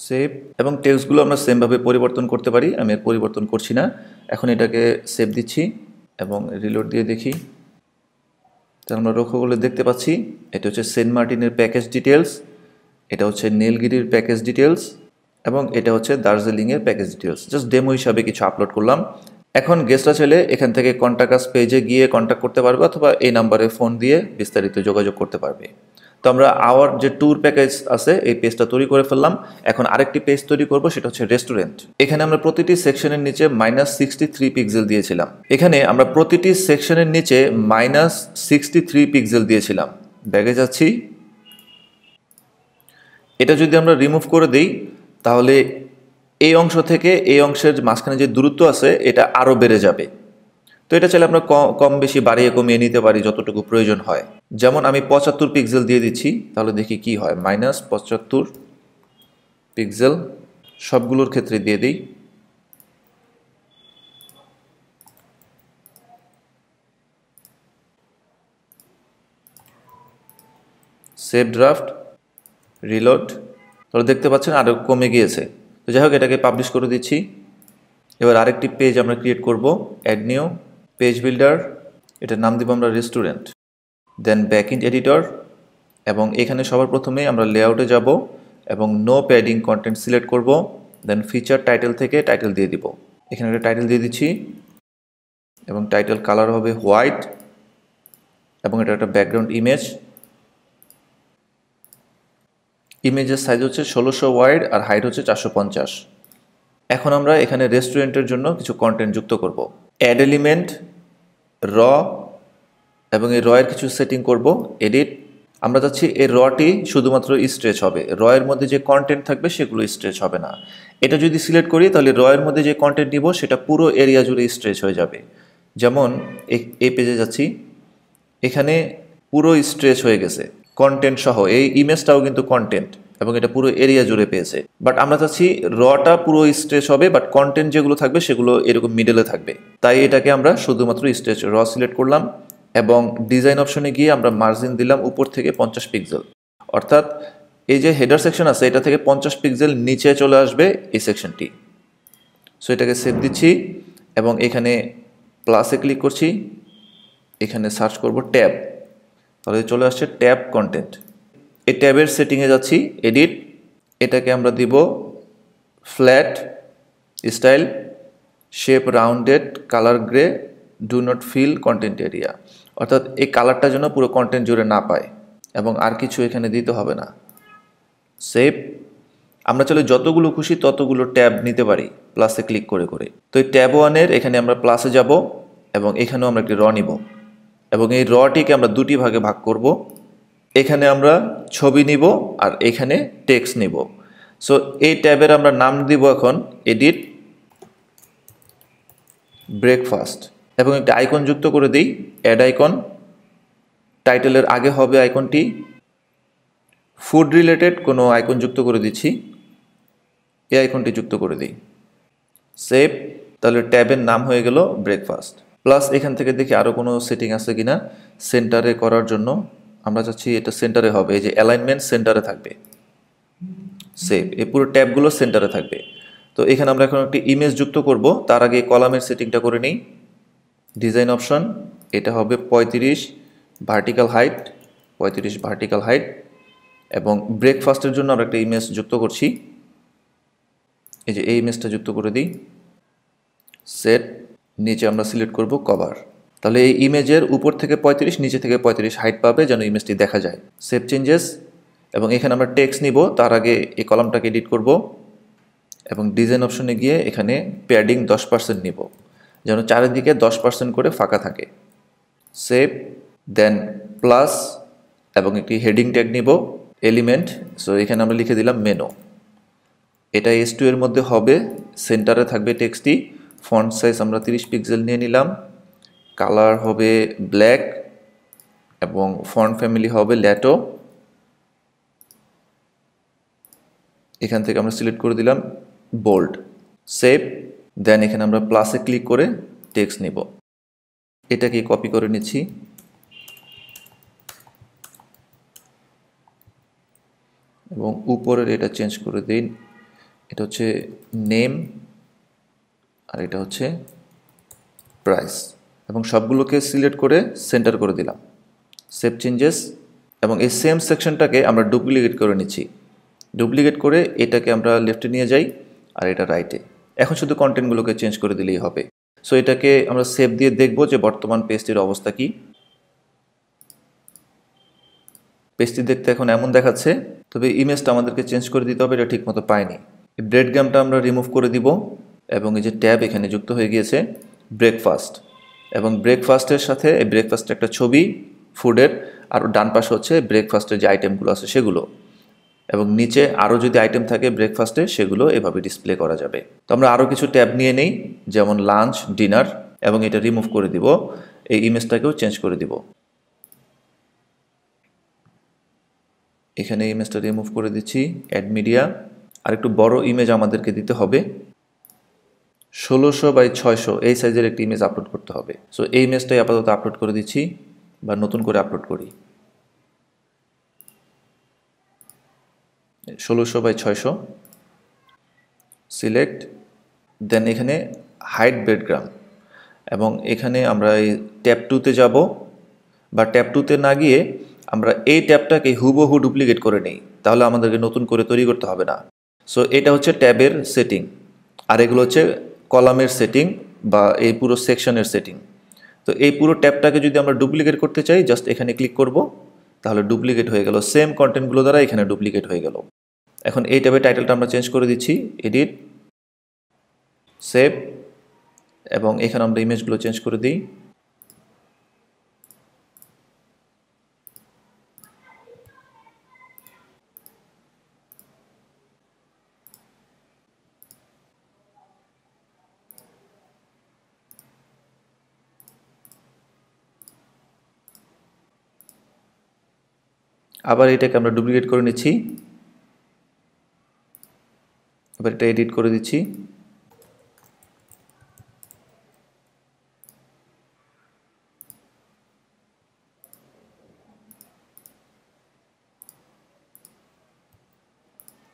সেভ। এবং টেক্সটগুলো আমরা সেমভাবে পরিবর্তন করতে পারি, আমি আর পরিবর্তন করছি না। এখন এটাকে সেভ দিচ্ছি এবং রিলোড দিয়ে দেখি, তাহলে আমরা লক্ষ্য করলে দেখতে পাচ্ছি এটা হচ্ছে সেন্ট মার্টিনের প্যাকেজ ডিটেলস, এটা হচ্ছে নীলগিরির প্যাকেজ ডিটেলস এবং এটা হচ্ছে দার্জিলিংয়ের প্যাকেজ ডিটেলস। জাস্ট ডেমো হিসাবে কিছু আপলোড করলাম। এখন গেস্টরা চাইলে এখান থেকে কন্ট্যাক্ট আস পেজে গিয়ে কন্ট্যাক্ট করতে পারবে অথবা এই নাম্বারে ফোন দিয়ে বিস্তারিত যোগাযোগ করতে পারবে। তো তো আমরা আওয়ার যে ট্যুর প্যাকেজ আছে এই পেজটা তৈরি করে ফেললাম। এখন আরেকটি পেজ তৈরি করব, সেটা হচ্ছে রেস্টুরেন্ট। এখানে আমরা প্রতিটি সেকশনের নিচে -63 পিক্সেল দিয়েছিলাম। এখানে আমরা প্রতিটি সেকশনের নিচে -63 পিক্সেল দিয়েছিলাম। ব্যাগে যাচ্ছি, এটা যদি আমরা রিমুভ করে দিই তাহলে এই অংশ থেকে এই অংশের মাঝখানে যে দূরত্ব আছে এটা আরও বেড়ে যাবে। তো এটা চাইলে আমরা কম বেশি বাড়িয়ে কমিয়ে নিতে পারি যতটুকু প্রয়োজন হয়। যেমন আমি 75 পিক্সেল দিয়ে দিচ্ছি, তাহলে দেখি কি হয়। -75 পিক্সেল সবগুলোর ক্ষেত্রে দিয়ে দিই। Save draft, reload. তাহলে দেখতে পাচ্ছেন আরও কমে গিয়েছে। তো যাই হোক, এটাকে পাবলিশ করে দিচ্ছি। এবার আরেকটি পেজ আমরা ক্রিয়েট করব, অ্যাড নিউ পেজ বিল্ডার, এটার নাম দিব আমরা রেস্টুরেন্ট। দেন ব্যাকএন্ড এডিটর, এবং এখানে সবার প্রথমেই আমরা লেআউটে যাব এবং নো প্যাডিং কন্টেন্ট সিলেক্ট করব। দেন ফিচার টাইটেল থেকে টাইটেল দিয়ে দিব। এখানে একটা টাইটেল দিয়ে দিচ্ছি এবং টাইটেল কালার হবে হোয়াইট, এবং এটা একটা ব্যাকগ্রাউন্ড ইমেজ। ইমেজের সাইজ হচ্ছে 1600 ওয়াইড আর হাইট হচ্ছে 450। এখন আমরা এখানে রেস্টুরেন্টের জন্য কিছু কন্টেন্ট যুক্ত করব। অ্যাড এলিমেন্ট, র, এবং এই র এর কিছু সেটিং করব। এডিট, আমরা চাচ্ছি এই রটি শুধুমাত্র স্ট্রেচ হবে, র এর মধ্যে যে কন্টেন্ট থাকবে সেগুলো স্ট্রেচ হবে না। এটা যদি সিলেক্ট করি তাহলে র এর মধ্যে যে কন্টেন্ট নিব সেটা পুরো এরিয়া জুড়ে স্ট্রেচ হয়ে যাবে। যেমন এই পেজে যাচ্ছি, এখানে পুরো স্ট্রেচ হয়ে গেছে কন্টেন্ট সহ। এই ইমেজটাও কিন্তু কন্টেন্ট এবং এটা পুরো এরিয়া জুড়ে পেয়েছে। বাট আমরা চাচ্ছি রটা পুরো স্ট্রেচ হবে, বাট কন্টেন্ট যেগুলো থাকবে সেগুলো এরকম মিডলে থাকবে। তাই এটাকে আমরা শুধুমাত্র স্ট্রেচ র সিলেক্ট করলাম এবং ডিজাইন অপশনে গিয়ে আমরা মার্জিন দিলাম উপর থেকে 50 পিক্সেল। অর্থাৎ এই যে হেডার সেকশন আছে এটা থেকে 50 পিক্সেল নিচে চলে আসবে এই সেকশনটি। সো এটাকে সেভ দিচ্ছি এবং এখানে প্লাসে ক্লিক করছি, এখানে সার্চ করব ট্যাব, তাহলে চলে আসছে ট্যাব কন্টেন্ট। এই ট্যাবের সেটিংয়ে যাচ্ছি, এডিট, এটাকে আমরা দিব flat style, shape rounded, colour grey, do not fill content area. অর্থাৎ এই কালারটা যেন পুরো কন্টেন্ট জুড়ে না পায় এবং আর কিছু এখানে দিতে হবে না। সেভ। আমরা চলে যতগুলো খুশি ততগুলো ট্যাব নিতে পারি প্লাসে ক্লিক করে করে। তো এই ট্যাব ওয়ানের এখানে আমরা প্লাসে যাব এবং এখানেও আমরা একটি র নিব এবং এই রটিকে আমরা দুটি ভাগে ভাগ করব। এখানে আমরা ছবি নিব আর এখানে টেক্সট নিব। সো এই ট্যাবের আমরা নাম দিব এখন এডিট ব্রেকফাস্ট এবং একটা আইকন যুক্ত করে দিই, অ্যাড আইকন। টাইটেলের আগে হবে আইকনটি ফুড রিলেটেড কোনো আইকন যুক্ত করে দিচ্ছি, এই আইকনটি যুক্ত করে দিই। সেভ। তাহলে ট্যাবের নাম হয়ে গেল ব্রেকফাস্ট। প্লাস এখান থেকে দেখি আরও কোনো সেটিং আছে কিনা সেন্টারে করার জন্য। আমরা চাচ্ছি এটা সেন্টারে হবে, এই যে অ্যালাইনমেন্ট সেন্টারে থাকবে। সেভ। এই পুরো ট্যাবগুলো সেন্টারে থাকবে। তো এখানে আমরা এখন একটি ইমেজ যুক্ত করব, তার আগে কলামের সেটিংটা করে নিই। ডিজাইন অপশন, এটা হবে 35 ভার্টিক্যাল হাইট, 35 ভার্টিক্যাল হাইট, এবং ব্রেকফাস্টের জন্য আমরা একটা ইমেজ যুক্ত করছি। এই যে এই ইমেজটা যুক্ত করে দিই। সেট, নিচে আমরা সিলেক্ট করব কভার। তাহলে এই ইমেজের উপর থেকে 35, নিচে থেকে 35 হাইট পাবে যেন ইমেজটি দেখা যায়। সেভ চেঞ্জেস, এবং এখানে আমরা টেক্সট নিব, তার আগে এই কলামটাকে এডিট করব এবং ডিজাইন অপশনে গিয়ে এখানে প্যাডিং 10% নিব যেন চারিদিকে 10% করে ফাঁকা থাকে। সেভ। দেন প্লাস এবং একটি হেডিং ট্যাগ নিব, এলিমেন্ট। সো এখানে আমরা লিখে দিলাম মেনু। এটা S2 এর মধ্যে হবে, সেন্টারে থাকবে টেক্সটটি। ফন্ট সাইজ আমরা 30 পিক্সেল নিয়ে নিলাম, কালার হবে ব্ল্যাক এবং ফন্ট ফ্যামিলি হবে ল্যাটো। এখান থেকে আমরা সিলেক্ট করে দিলাম বোল্ড। সেভ। দেন এখানে আমরা প্লাসে ক্লিক করে টেক্সট নিব, এটাকে কপি করে নিচ্ছি এবং উপরের এটা চেঞ্জ করে দিন। এটা হচ্ছে নেম আর এটা হচ্ছে প্রাইস, এবং সবগুলোকে সিলেক্ট করে সেন্টার করে দিলাম। সেভ চেঞ্জেস, এবং এই সেম সেকশনটাকে আমরা ডুপ্লিকেট করে নিচ্ছি। ডুপ্লিকেট করে এটাকে আমরা লেফটে নিয়ে যাই আর এটা রাইটে। এখন শুধু কন্টেন্টগুলোকে চেঞ্জ করে দিলেই হবে। সো এটাকে আমরা সেভ দিয়ে দেখব যে বর্তমান পেজটির অবস্থা কি। পেজটি দেখতে এখন এমন দেখাচ্ছে, তবে ইমেজটা আমাদেরকে চেঞ্জ করে দিতে হবে, এটা ঠিকমতো পাইনি। এই ব্রেড গ্রামটা আমরা রিমুভ করে দিব এবং এই যে ট্যাব এখানে যুক্ত হয়ে গিয়েছে ব্রেকফাস্ট, এবং ব্রেকফাস্টের সাথে এই ব্রেকফাস্টের একটা ছবি ফুডের, আর ডান পাশে হচ্ছে ব্রেকফাস্টের যে আইটেমগুলো আছে সেগুলো, এবং নিচে আরও যদি আইটেম থাকে ব্রেকফাস্টে সেগুলো এভাবে ডিসপ্লে করা যাবে। তো আমরা আরও কিছু ট্যাব নিয়ে নেই, যেমন লাঞ্চ, ডিনার, এবং এটা রিমুভ করে দিব, এই ইমেজটাকেও চেঞ্জ করে দিব। এখানে ইমেজটা রিমুভ করে দিচ্ছি, অ্যাড মিডিয়া। আর একটু বড় ইমেজ আমাদেরকে দিতে হবে, 1600x600 এই সাইজের একটি ইমেজ আপলোড করতে হবে। সো এই ইমেজটাই আপাতত আপলোড করে দিচ্ছি, বা নতুন করে আপলোড করি। 1600x600 সিলেক্ট, দেন এখানে হাইড ব্রেডগ্রাম, এবং এখানে আমরা এই ট্যাব 2তে যাব, বা ট্যাব 2তে না গিয়ে আমরা এই ট্যাবটাকে হুবহু ডুপ্লিকেট করে নেই, তাহলে আমাদেরকে নতুন করে তৈরি করতে হবে না। সো এটা হচ্ছে ট্যাবের সেটিং, আর এগুলো হচ্ছে কলামের সেটিং বা এই পুরো সেকশনের সেটিং। তো এই পুরো ট্যাবটাকে যদি আমরা ডুপ্লিকেট করতে চাই, জাস্ট এখানে ক্লিক করব, তাহলে ডুপ্লিকেট হয়ে গেল, সেম কন্টেন্টগুলো দ্বারা এখানে ডুপ্লিকেট হয়ে গেল। এখন এই ট্যাবের টাইটেলটা আমরা চেঞ্জ করে দিচ্ছি, এডিট, সেভ, এবং এখানে আমরা ইমেজগুলো চেঞ্জ করে দিই। আবার এটাকে আমরা ডুপ্লিকেট করে নিচ্ছি, এবার এটা এডিট করে দিচ্ছি।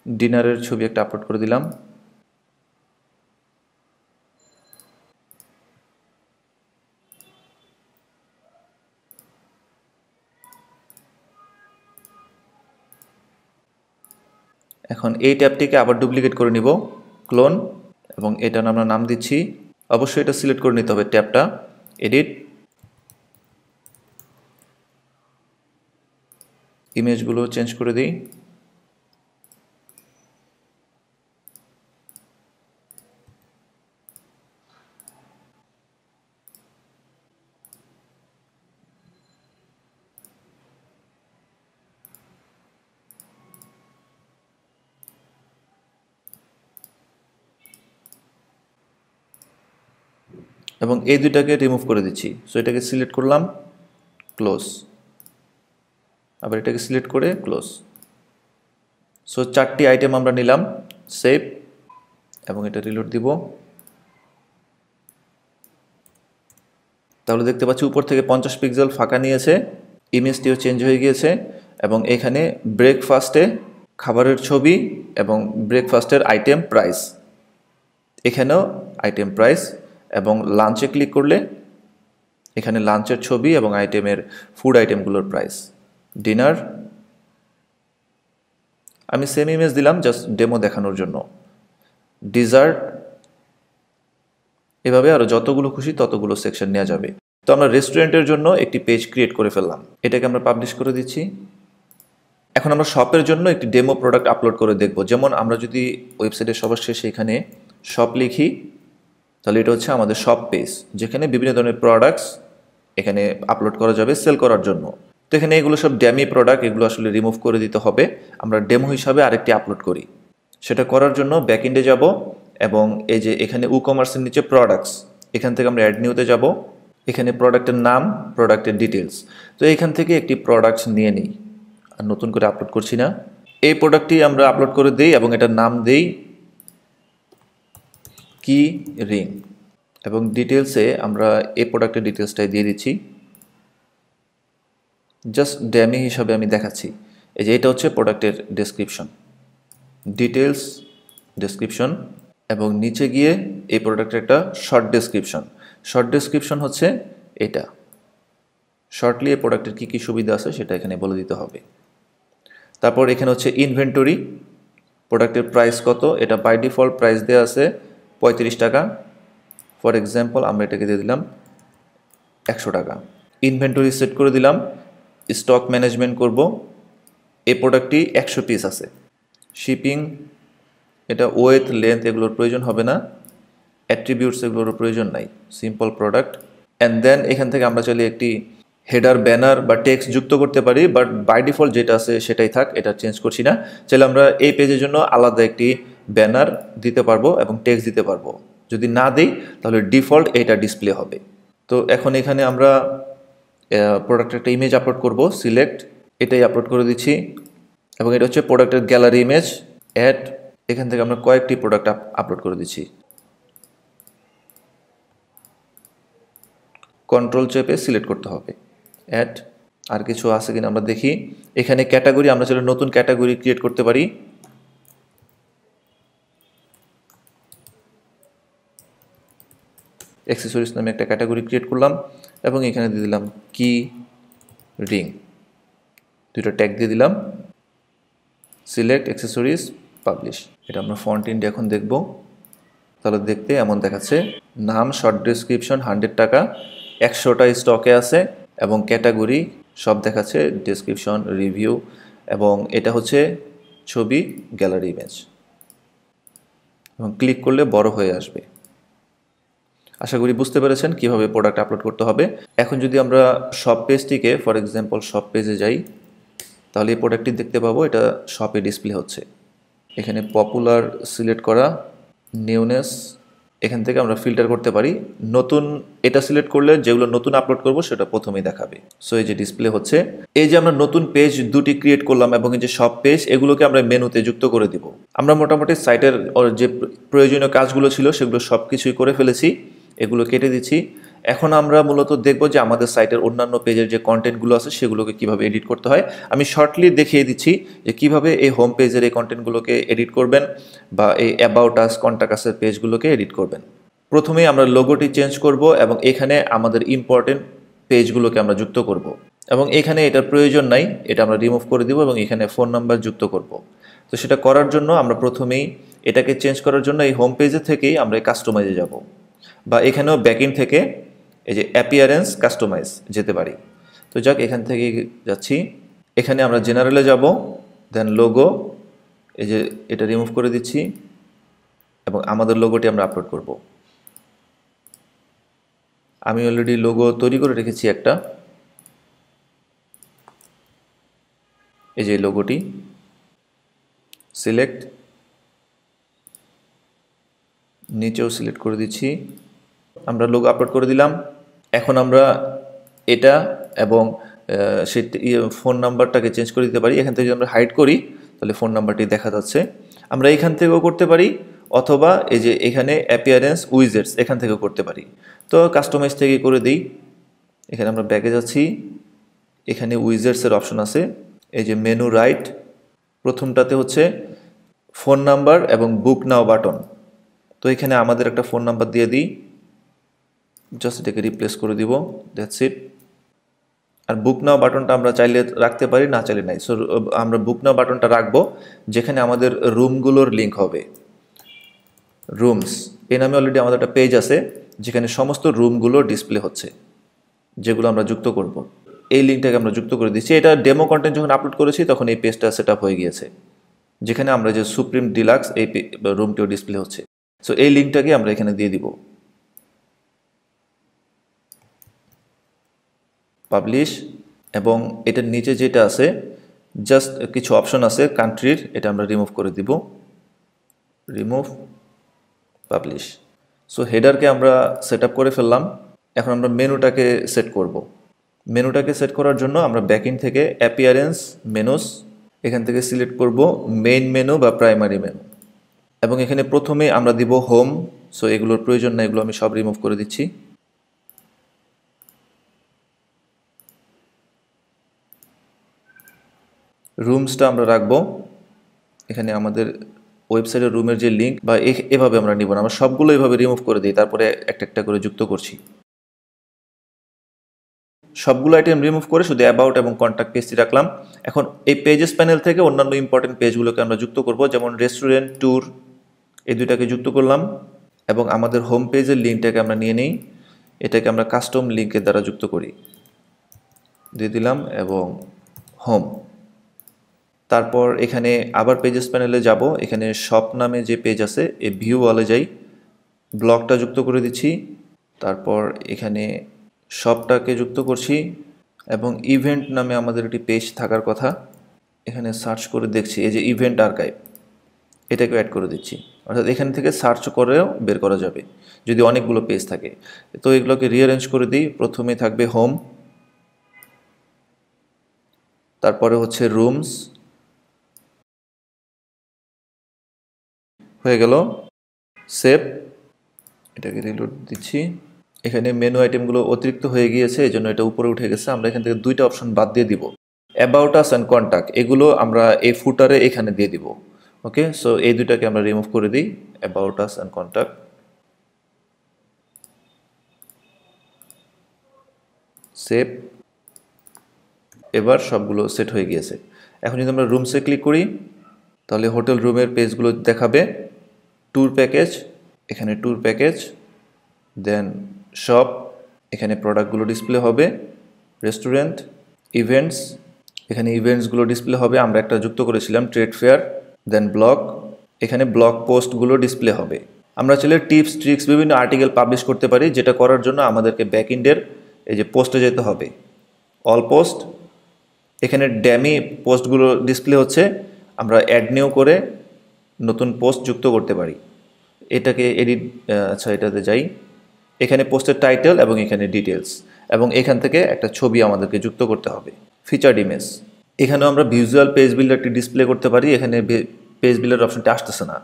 ডিনারের ছবি একটা আপলোড করে দিলাম। এখন এই ট্যাবটিকে আবার ডুপ্লিকেট করে নিব, ক্লোন, এবং এটার আমরা নাম দিচ্ছি, অবশ্যই এটা সিলেক্ট করে নিতে হবে ট্যাবটা, এডিট, ইমেজগুলো চেঞ্জ করে দিই। এবং এই দুইটাকে রিমুভ করে দিচ্ছি। সো এটাকে সিলেক্ট করলাম, ক্লোজ, আবার এটাকে সিলেক্ট করে ক্লোজ। সো 4টি আইটেম আমরা নিলাম, সেভ, এবং এটা রিলোড দিব। তাহলে দেখতে পাচ্ছি উপর থেকে 50 পিক্সেল ফাঁকা নিয়েছে, ইমেজটিও চেঞ্জ হয়ে গিয়েছে, এবং এখানে ব্রেকফাস্টে খাবারের ছবি এবং ব্রেকফাস্টের আইটেম প্রাইস, এখানেও আইটেম প্রাইস, এবং লাঞ্চে ক্লিক করলে এখানে লাঞ্চের ছবি এবং আইটেমের ফুড আইটেমগুলোর প্রাইস। ডিনার, আমি সেম ইমেজ দিলাম জাস্ট ডেমো দেখানোর জন্য। ডিজার্ট, এভাবে আরও যতগুলো খুশি ততগুলো সেকশন নেওয়া যাবে। তো আমরা রেস্টুরেন্টের জন্য একটি পেজ ক্রিয়েট করে ফেললাম, এটাকে আমরা পাবলিশ করে দিচ্ছি। এখন আমরা শপের জন্য একটি ডেমো প্রোডাক্ট আপলোড করে দেখব। যেমন আমরা যদি ওয়েবসাইটের সবার শেষে এখানে শপ লিখি, তাহলে এটা হচ্ছে আমাদের শপ পেজ, যেখানে বিভিন্ন ধরনের প্রোডাক্টস এখানে আপলোড করা যাবে সেল করার জন্য। তো এখানে এগুলো সব ড্যামি প্রোডাক্ট, এগুলো আসলে রিমুভ করে দিতে হবে। আমরা ডেমো হিসাবে আরেকটি আপলোড করি। সেটা করার জন্য ব্যাকএন্ডে যাব, এবং এই যে এখানে ই-কমার্সের নিচে প্রোডাক্টস, এখান থেকে আমরা অ্যাড নিউতে যাব। এখানে প্রোডাক্টের নাম, প্রোডাক্টের ডিটেলস, তো এখান থেকে একটি প্রোডাক্টস নিয়ে নিই, আর নতুন করে আপলোড করছি না। এই প্রোডাক্টটি আমরা আপলোড করে দিই এবং এটার নাম দিই কি রিং, এবং ডিটেলসে আমরা এই প্রোডাক্টের ডিটেলসটাই দিয়ে দিচ্ছি। জাস্ট ড্যামি হিসাবে আমি দেখাচ্ছি। এই যে এটা হচ্ছে প্রোডাক্টের ডেসক্রিপশন, ডিটেলস, ডেসক্রিপশন, এবং নিচে গিয়ে এই প্রোডাক্টের একটা শর্ট ডেসক্রিপশন। শর্ট ডেসক্রিপশন হচ্ছে এটা, শর্টলি এই প্রোডাক্টের কী কী সুবিধা আছে সেটা এখানে বলে দিতে হবে। তারপর এখানে হচ্ছে ইনভেন্টরি, প্রোডাক্টের প্রাইস কত, এটা বাই ডিফল্ট প্রাইস দেওয়া আছে 35 টাকা। ফর এক্সাম্পল আমরা এটাকে দিয়ে দিলাম 100 টাকা। ইনভেন্টরি সেট করে দিলাম, স্টক ম্যানেজমেন্ট করব, এই প্রোডাক্টটি 100 পিস আছে। শিপিং, এটা ওয়েথ, লেন্থ এগুলোর প্রয়োজন হবে না, অ্যাট্রিবিউটস এগুলোর প্রয়োজন নাই, সিম্পল প্রোডাক্ট। অ্যান্ড দেন এখান থেকে আমরা চাইলে একটি হেডার, ব্যানার বা টেক্সট যুক্ত করতে পারি, বাট বাই ডিফল্ট যেটা আছে সেটাই থাক, এটা চেঞ্জ করছি না। চাইলে আমরা এই পেজের জন্য আলাদা একটি ব্যানার দিতে পারবো এবং টেক্সট দিতে পারবো। যদি না দিই তাহলে ডিফল্ট এইটা ডিসপ্লে হবে। তো এখন এখানে আমরা প্রোডাক্টের একটা ইমেজ আপলোড করব, সিলেক্ট, এটাই আপলোড করে দিচ্ছি এবং এটা হচ্ছে প্রোডাক্টের গ্যালারি ইমেজ। অ্যাড, এখান থেকে আমরা কয়েকটি প্রোডাক্ট আপলোড করে দিচ্ছি। কন্ট্রোল চেপে সিলেক্ট করতে হবে। অ্যাড, আর কিছু আছে কিনা আমরা দেখি। এখানে ক্যাটাগরি, আমরা চাইলে নতুন ক্যাটাগরি ক্রিয়েট করতে পারি। অ্যাক্সেসরিজ নামে একটা ক্যাটাগরি ক্রিয়েট করলাম এবং এখানে দিয়ে দিলাম কি রিং, দুটো ট্যাগ দিয়ে দিলাম। Select accessories, publish. এটা আমরা ফন্ট ইন্ডিয়া এখন দেখব। তাহলে দেখতে এমন দেখাচ্ছে, নাম, শর্ট ডেসক্রিপশন 100 টাকা, 100টা স্টকে আছে এবং ক্যাটাগরি সব দেখাচ্ছে, ডেসক্রিপশন, রিভিউ, এবং এটা হচ্ছে ছবি, গ্যালারি ইমেজ, এবং ক্লিক করলে বড় হয়ে আসবে। আশা করি বুঝতে পেরেছেন কিভাবে প্রোডাক্ট আপলোড করতে হবে। এখন যদি আমরা শপ পেজটিকে, ফর এক্সাম্পল শপ পেজে যাই, তাহলে এই প্রোডাক্টটি দেখতে পাবো, এটা শপে ডিসপ্লে হচ্ছে। এখানে পপুলার সিলেক্ট করা, নিউনেস, এখান থেকে আমরা ফিল্টার করতে পারি। নতুন এটা সিলেক্ট করলে যেগুলো নতুন আপলোড করব সেটা প্রথমেই দেখাবে। সো এই যে ডিসপ্লে হচ্ছে, এই যে আমরা নতুন পেজ দুটি ক্রিয়েট করলাম এবং এই যে সব পেজ, এগুলোকে আমরা মেনুতে যুক্ত করে দিব। আমরা মোটামুটি সাইটের যে প্রয়োজনীয় কাজগুলো ছিল সেগুলো সব কিছুই করে ফেলেছি, এগুলো কেটে দিচ্ছি। এখন আমরা মূলত দেখব যে আমাদের সাইটের অন্যান্য পেজের যে কন্টেন্টগুলো আছে সেগুলোকে কিভাবে এডিট করতে হয়। আমি শর্টলি দেখিয়ে দিচ্ছি যে কিভাবে এই হোম পেজের এই কন্টেন্টগুলোকে এডিট করবেন বা এই অ্যাবাউট আস, কন্টাক্ট আসের পেজগুলোকে এডিট করবেন। প্রথমেই আমরা লোগোটি চেঞ্জ করব এবং এখানে আমাদের ইম্পর্টেন্ট পেজগুলোকে আমরা যুক্ত করব এবং এখানে এটার প্রয়োজন নাই, এটা আমরা রিমুভ করে দিব এবং এখানে ফোন নাম্বার যুক্ত করব। তো সেটা করার জন্য আমরা প্রথমেই এটাকে চেঞ্জ করার জন্য এই হোম পেজে থেকেই আমরা কাস্টমাইজে যাব, বা এখানেও ব্যাকএন্ড থেকে এই যে অ্যাপিয়ারেন্স কাস্টমাইজ যেতে পারি। তো যাক, এখান থেকে যাচ্ছি, এখানে আমরা জেনারেলে যাব, দেন লোগো, এই যে এটা রিমুভ করে দিচ্ছি এবং আমাদের লোগোটি আমরা আপলোড করব। আমি অলরেডি লোগো তৈরি করে রেখেছি একটা, এই যে লোগোটি, সিলেক্ট, নিচেও সিলেক্ট করে দিচ্ছি, আমরা লোগো আপলোড করে দিলাম। এখন আমরা এটা এবং সেই ফোন নাম্বারটাকে চেঞ্জ করে দিতে পারি। এখান থেকে যদি আমরা হাইড করি তাহলে ফোন নাম্বারটি দেখা যাচ্ছে। আমরা এখান থেকেও করতে পারি, অথবা এই যে এখানে অ্যাপিয়ারেন্স উইজেটস এখান থেকেও করতে পারি। তো কাস্টমাইজ থেকে করে দিই। এখানে আমরা ব্যাকে যাচ্ছি, এখানে উইজেটসের অপশন আছে, এই যে মেনু রাইট, প্রথমটাতে হচ্ছে ফোন নাম্বার এবং বুক নাও বাটন। তো এখানে আমাদের একটা ফোন নাম্বার দিয়ে দিই, জাস্ট এটাকে রিপ্লেস করে দিব, দ্যাটস ইট। আর বুক নাও বাটনটা আমরা চাইলে রাখতে পারি, না চাইলে নাই। সো আমরা বুক নাও বাটনটা রাখবো যেখানে আমাদের রুমগুলোর লিঙ্ক হবে। রুমস এই নামে অলরেডি আমাদের একটা পেজ আছে যেখানে সমস্ত রুমগুলো ডিসপ্লে হচ্ছে, যেগুলো আমরা যুক্ত করব। এই লিঙ্কটাকে আমরা যুক্ত করে দিচ্ছি। এটা ডেমো কন্টেন্ট যখন আপলোড করেছি তখন এই পেজটা সেট আপ হয়ে গিয়েছে, যেখানে আমরা যে সুপ্রিম ডিলাক্স এই রুমটিও ডিসপ্লে হচ্ছে। সো এই লিঙ্কটাকে আমরা এখানে দিয়ে দিব, পাবলিশ, এবং এটার নিচে যেটা আছে জাস্ট কিছু অপশন আছে কান্ট্রির, এটা আমরা রিমুভ করে দিব, রিমুভ, পাবলিশ। সো হেডারকে আমরা সেট আপ করে ফেললাম। এখন আমরা মেনুটাকে সেট করব। মেনুটাকে সেট করার জন্য আমরা ব্যাকএন্ড থেকে অ্যাপিয়ারেন্স, মেনুস, এখান থেকে সিলেক্ট করব মেইন মেনু বা প্রাইমারি মেনু, এবং এখানে প্রথমে আমরা দিব হোম। সো এগুলোর প্রয়োজন না, এগুলো আমি সব রিমুভ করে দিচ্ছি। রুমসটা আমরা রাখবো, এখানে আমাদের ওয়েবসাইটের রুমের যে লিঙ্ক বা এভাবে আমরা নিব না, আমরা সবগুলো এভাবে রিমুভ করে দিই, তারপরে একটা একটা করে যুক্ত করছি। সবগুলো আইটেম রিমুভ করে শুধু অ্যাবাউট এবং কন্ট্যাক্ট পেজটি রাখলাম। এখন এই পেজেস প্যানেল থেকে অন্যান্য ইম্পর্টেন্ট পেজগুলোকে আমরা যুক্ত করব, যেমন রেস্টুরেন্ট, ট্যুর, এই দুইটাকে যুক্ত করলাম এবং আমাদের হোম পেজের লিঙ্কটাকে আমরা নিয়ে নিই, এটাকে আমরা কাস্টম লিঙ্কের দ্বারা যুক্ত করি, দিয়ে দিলাম এবং হোম। তারপর এখানে আবার পেজেস প্যানেলে যাব, এখানে শপ নামে যে পেজ আছে এই ভিউ ওয়ালে যাই, ব্লগটা যুক্ত করে দিচ্ছি, তারপর এখানে শপটাকে যুক্ত করছি এবং ইভেন্ট নামে আমাদের একটি পেজ থাকার কথা, এখানে সার্চ করে দেখছি এই যে ইভেন্ট আর্কাইভ, এটাকে অ্যাড করে দিচ্ছি। অর্থাৎ এখান থেকে সার্চ করেও বের করা যাবে যদি অনেকগুলো পেজ থাকে। তো এগুলোকে রিঅ্যারেঞ্জ করে দিই। প্রথমে থাকবে হোম, তারপরে হচ্ছে রুমস, হয়ে গেল, সেভ, এটাকে রিলোড দিচ্ছি। এখানে মেনু আইটেমগুলো অতিরিক্ত হয়ে গিয়েছে, এই জন্য এটা উপরে উঠে গেছে। আমরা এখান থেকে দুইটা অপশন বাদ দিয়ে দিব, অ্যাবাউট আস অ্যান্ড কন্ট্যাক্ট, এগুলো আমরা এই ফুটারে এখানে দিয়ে দিব। ওকে, সো এই দুটাকে আমরা রিমুভ করে দিই, about us and contact, save. এবার সবগুলো সেট হয়ে গিয়েছে। এখন যদি আমরা রুমসে ক্লিক করি তাহলে হোটেল রুমের পেজগুলো দেখাবে। ট্যুর প্যাকেজ, এখানে ট্যুর প্যাকেজ, দেন শপ, এখানে প্রোডাক্টগুলো ডিসপ্লে হবে, রেস্টুরেন্ট, ইভেন্টস, এখানে ইভেন্টসগুলো ডিসপ্লে হবে, আমরা একটা যুক্ত করেছিলাম ট্রেড ফেয়ার, দেন ব্লগ, এখানে ব্লগ পোস্টগুলো ডিসপ্লে হবে। আমরা চাইলে টিপস ট্রিক্স বিভিন্ন আর্টিকেল পাবলিশ করতে পারি, যেটা করার জন্য আমাদেরকে ব্যাকএন্ডের এই যে পোস্টে যেতে হবে, অল পোস্ট, এখানে ড্যামি পোস্টগুলো ডিসপ্লে হচ্ছে, আমরা অ্যাড নিউ করে নতুন পোস্ট যুক্ত করতে পারি। এটাকে এডিট, আচ্ছা এটাতে যাই, এখানে পোস্টের টাইটেল এবং এখানে ডিটেলস, এবং এখান থেকে একটা ছবি আমাদেরকে যুক্ত করতে হবে, ফিচার্ড ইমেজ। এখানেও আমরা ভিজুয়াল পেজ বিল্ডারটি ডিসপ্লে করতে পারি, এখানে পেজ বিল্ডার অপশনটি আসতেছে না।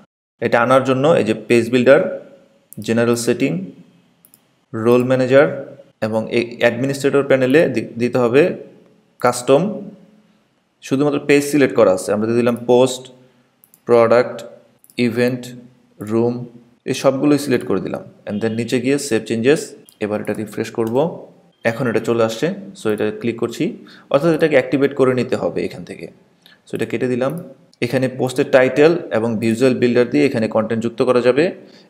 এটা আনার জন্য এই যে page builder, general setting, role manager এবং এই অ্যাডমিনিস্ট্রেটর প্যানেলে দিতে হবে কাস্টম, শুধুমাত্র পেজ সিলেক্ট করা আছে, আমরা দিয়ে দিলাম পোস্ট, প্রোডাক্ট, ইভেন্ট, রুম, এই সবগুলোই সিলেক্ট করে দিলাম। অ্যান্ড দেন নিচে গিয়ে সেভ চেঞ্জেস, এবার এটা রিফ্রেশ করব, এখন এটা চলে আসছে। সো এটা ক্লিক করছি, অর্থাৎ এটাকে অ্যাক্টিভেট করে নিতে হবে এখান থেকে। সো এটা কেটে দিলাম। এখানে পোস্টের টাইটেল এবং ভিজুয়াল বিল্ডার দিয়ে এখানে কন্টেন্ট যুক্ত করা যাবে,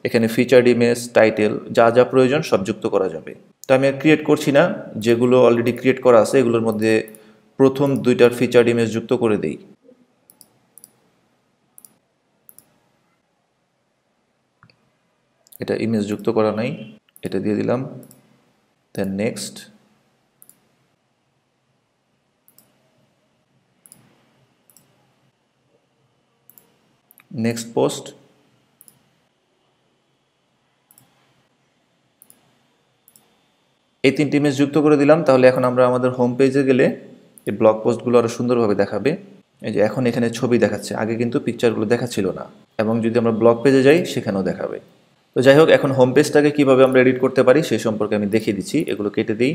এখানে ফিচার্ড ইমেজ, টাইটেল, যা যা প্রয়োজন সব যুক্ত করা যাবে। তো আমি আর ক্রিয়েট করছি না, যেগুলো অলরেডি ক্রিয়েট করা আছে এগুলোর মধ্যে প্রথম দুইটার ফিচার্ড ইমেজ যুক্ত করে দেই। এটা ইমেজ যুক্ত করা নাই, এটা দিয়ে দিলাম, দেন নেক্সট, নেক্সট পোস্ট, এই তিনটি ইমেজ যুক্ত করে দিলাম। তাহলে এখন আমরা আমাদের হোম পেজে গেলে এই ব্লগ পোস্টগুলো আরও সুন্দরভাবে দেখাবে। এই যে এখন এখানে ছবি দেখাচ্ছে, আগে কিন্তু পিকচারগুলো দেখাচ্ছিল না, এবং যদি আমরা ব্লগ পেজে যাই সেখানেও দেখাবে। তো যাই হোক, এখন হোম পেজটাকে কীভাবে আমরা এডিট করতে পারি সেই সম্পর্কে আমি দেখিয়ে দিচ্ছি। এগুলো কেটে দিই।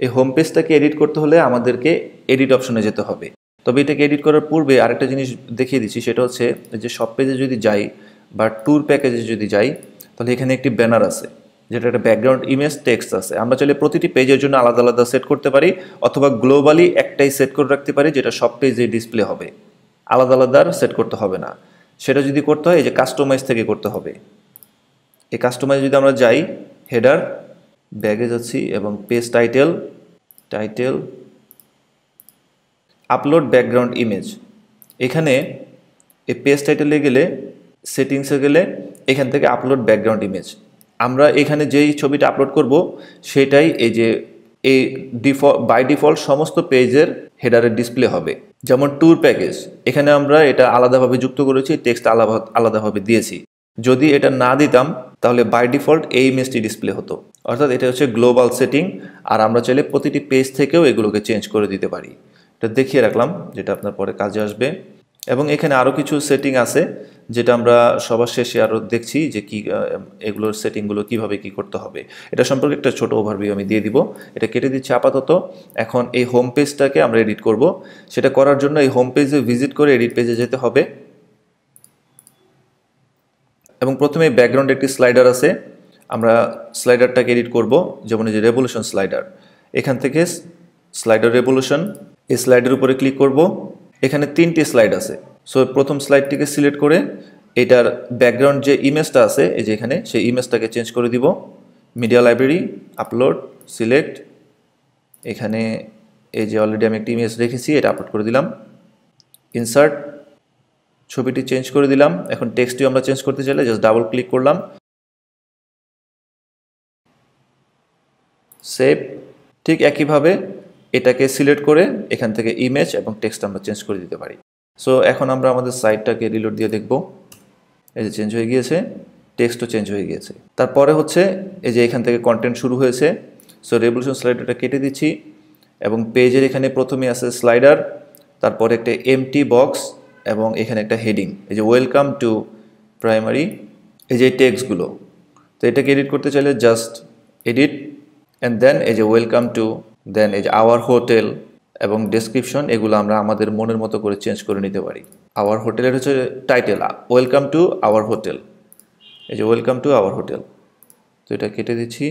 এই হোম পেজটাকে এডিট করতে হলে আমাদেরকে এডিট অপশনে যেতে হবে। তবে এটাকে এডিট করার পূর্বে আরেকটা জিনিস দেখিয়ে দিচ্ছি, সেটা হচ্ছে যে সব পেজে যদি যাই বা ট্যুর প্যাকেজে যদি যাই তাহলে এখানে একটি ব্যানার আছে, যেটা একটা ব্যাকগ্রাউন্ড ইমেজ টেক্সট আছে। আমরা চাইলে প্রতিটি পেজের জন্য আলাদা আলাদা সেট করতে পারি, অথবা গ্লোবালি একটাই সেট করে রাখতে পারি, যেটা সব পেজে ডিসপ্লে হবে, আলাদা আলাদা সেট করতে হবে না। সেটা যদি করতে হয় এই যে কাস্টমাইজ থেকে করতে হবে। এই কাস্টমাইজ যদি আমরা যাই, হেডার, ব্যাগে যাচ্ছি এবং page title, title, upload background image, এখানে এই পেজ টাইটেলে গেলে, সেটিংসে গেলে এখান থেকে আপলোড ব্যাকগ্রাউন্ড ইমেজ, আমরা এখানে যেই ছবিটা আপলোড করব সেটাই এই যে এই বাই ডিফল্ট সমস্ত পেজের হেডারের ডিসপ্লে হবে। যেমন ট্যুর প্যাকেজ, এখানে আমরা এটা আলাদাভাবে যুক্ত করেছি, টেক্সট আলাদাভাবে দিয়েছি। যদি এটা না দিতাম তাহলে বাই ডিফল্ট এই ইমেজটি ডিসপ্লে হতো। অর্থাৎ এটা হচ্ছে গ্লোবাল সেটিং, আর আমরা চাইলে প্রতিটি পেজ থেকেও এগুলোকে চেঞ্জ করে দিতে পারি। এটা দেখিয়ে রাখলাম, যেটা আপনার পরে কাজে আসবে। এবং এখানে আরও কিছু সেটিং আছে, যেটা আমরা সবার শেষে আরও দেখছি যে কি এগুলোর সেটিংগুলো কিভাবে কি করতে হবে। এটা সম্পর্কে একটা ছোট ওভারভিউ আমি দিয়ে দিব। এটা কেটে দিচ্ছি আপাতত। এখন এই হোম পেজটাকে আমরা এডিট করব। সেটা করার জন্য এই হোম পেজে ভিজিট করে এডিট পেজে যেতে হবে, এবং প্রথমে ব্যাকগ্রাউন্ডে একটি স্লাইডার আছে, আমরা স্লাইডারটাকে এডিট করব। যেমন এই যে রেভলিউশন স্লাইডার, এখান থেকে স্লাইডার রেভলিউশন, এই স্লাইডের উপরে ক্লিক করব। এখানে তিনটি স্লাইড আছে। সো প্রথম স্লাইডটিকে সিলেক্ট করে এটার ব্যাকগ্রাউন্ড যে ইমেজটা আছে এই যে এখানে, সেই ইমেজটাকে চেঞ্জ করে দিব। মিডিয়া লাইব্রেরি, আপলোড, সিলেক্ট, এখানে এই যে অলরেডি আমি একটা ইমেজ রেখেছি, এটা আপলোড করে দিলাম। ইনসার্ট, ছবিটি চেঞ্জ করে দিলাম। এখন টেক্সটিও আমরা চেঞ্জ করতে চাইলে জাস্ট ডাবল ক্লিক করলাম, সেভ। ঠিক একইভাবে এটাকে সিলেক্ট করে এখান থেকে ইমেজ এবং টেক্সট আমরা চেঞ্জ করে দিতে পারি। সো এখন আমরা আমাদের সাইটটাকে রিলোড দিয়ে দেখব। এই যে চেঞ্জ হয়ে গিয়েছে, টেক্সটও চেঞ্জ হয়ে গিয়েছে। তারপরে হচ্ছে এই যে এখান থেকে কন্টেন্ট শুরু হয়েছে। সো রেভলিউশন স্লাইডারটা কেটে দিচ্ছি এবং পেজের এখানে প্রথমে আছে স্লাইডার, তারপরে একটা এমটি বক্স এবং এখানে একটা হেডিং, এই যে ওয়েলকাম টু প্রাইমারি, এই যে টেক্সটগুলো। তো এটাকে এডিট করতে চাইলে জাস্ট এডিট অ্যান্ড দেন এই যে ওয়েলকাম টু, দেন এই যে আওয়ার হোটেল এবং ডেসক্রিপশন, এগুলো আমরা আমাদের মনের মতো করে চেঞ্জ করে নিতে পারি। আওয়ার হোটেলের হচ্ছে title welcome to our hotel, এই যে ওয়েলকাম টু আওয়ার হোটেল। তো এটা কেটে দিচ্ছি।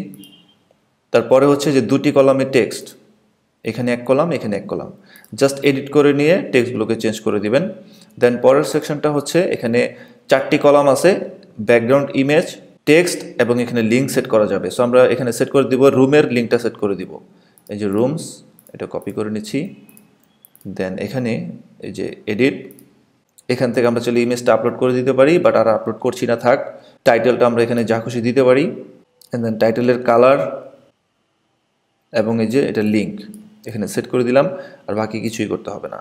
তারপরে হচ্ছে যে দুটি কলামের টেক্সট, এখানে এক কলাম, এখানে এক কলাম, জাস্ট এডিট করে নিয়ে টেক্সটগুলোকে চেঞ্জ করে দিবেন। দেন পরের সেকশনটা হচ্ছে এখানে 4টি কলাম আছে, ব্যাকগ্রাউন্ড ইমেজ, টেক্সট এবং এখানে লিঙ্ক সেট করা যাবে। সো আমরা এখানে সেট করে দিব, রুমের লিঙ্কটা সেট করে দিব। এই যে রুমস, এটা কপি করে নিচ্ছি। দেন এখানে এই যে এডিট, এখান থেকে আমরা চলে ইমেজটা আপলোড করে দিতে পারি, বাট আর আপলোড করছি না, থাক। টাইটেলটা আমরা এখানে যা খুশি দিতে পারি, অ্যান্ড দেন টাইটেলের কালার এবং এই যে এটা লিঙ্ক এখানে সেট করে দিলাম। আর বাকি কিছুই করতে হবে না,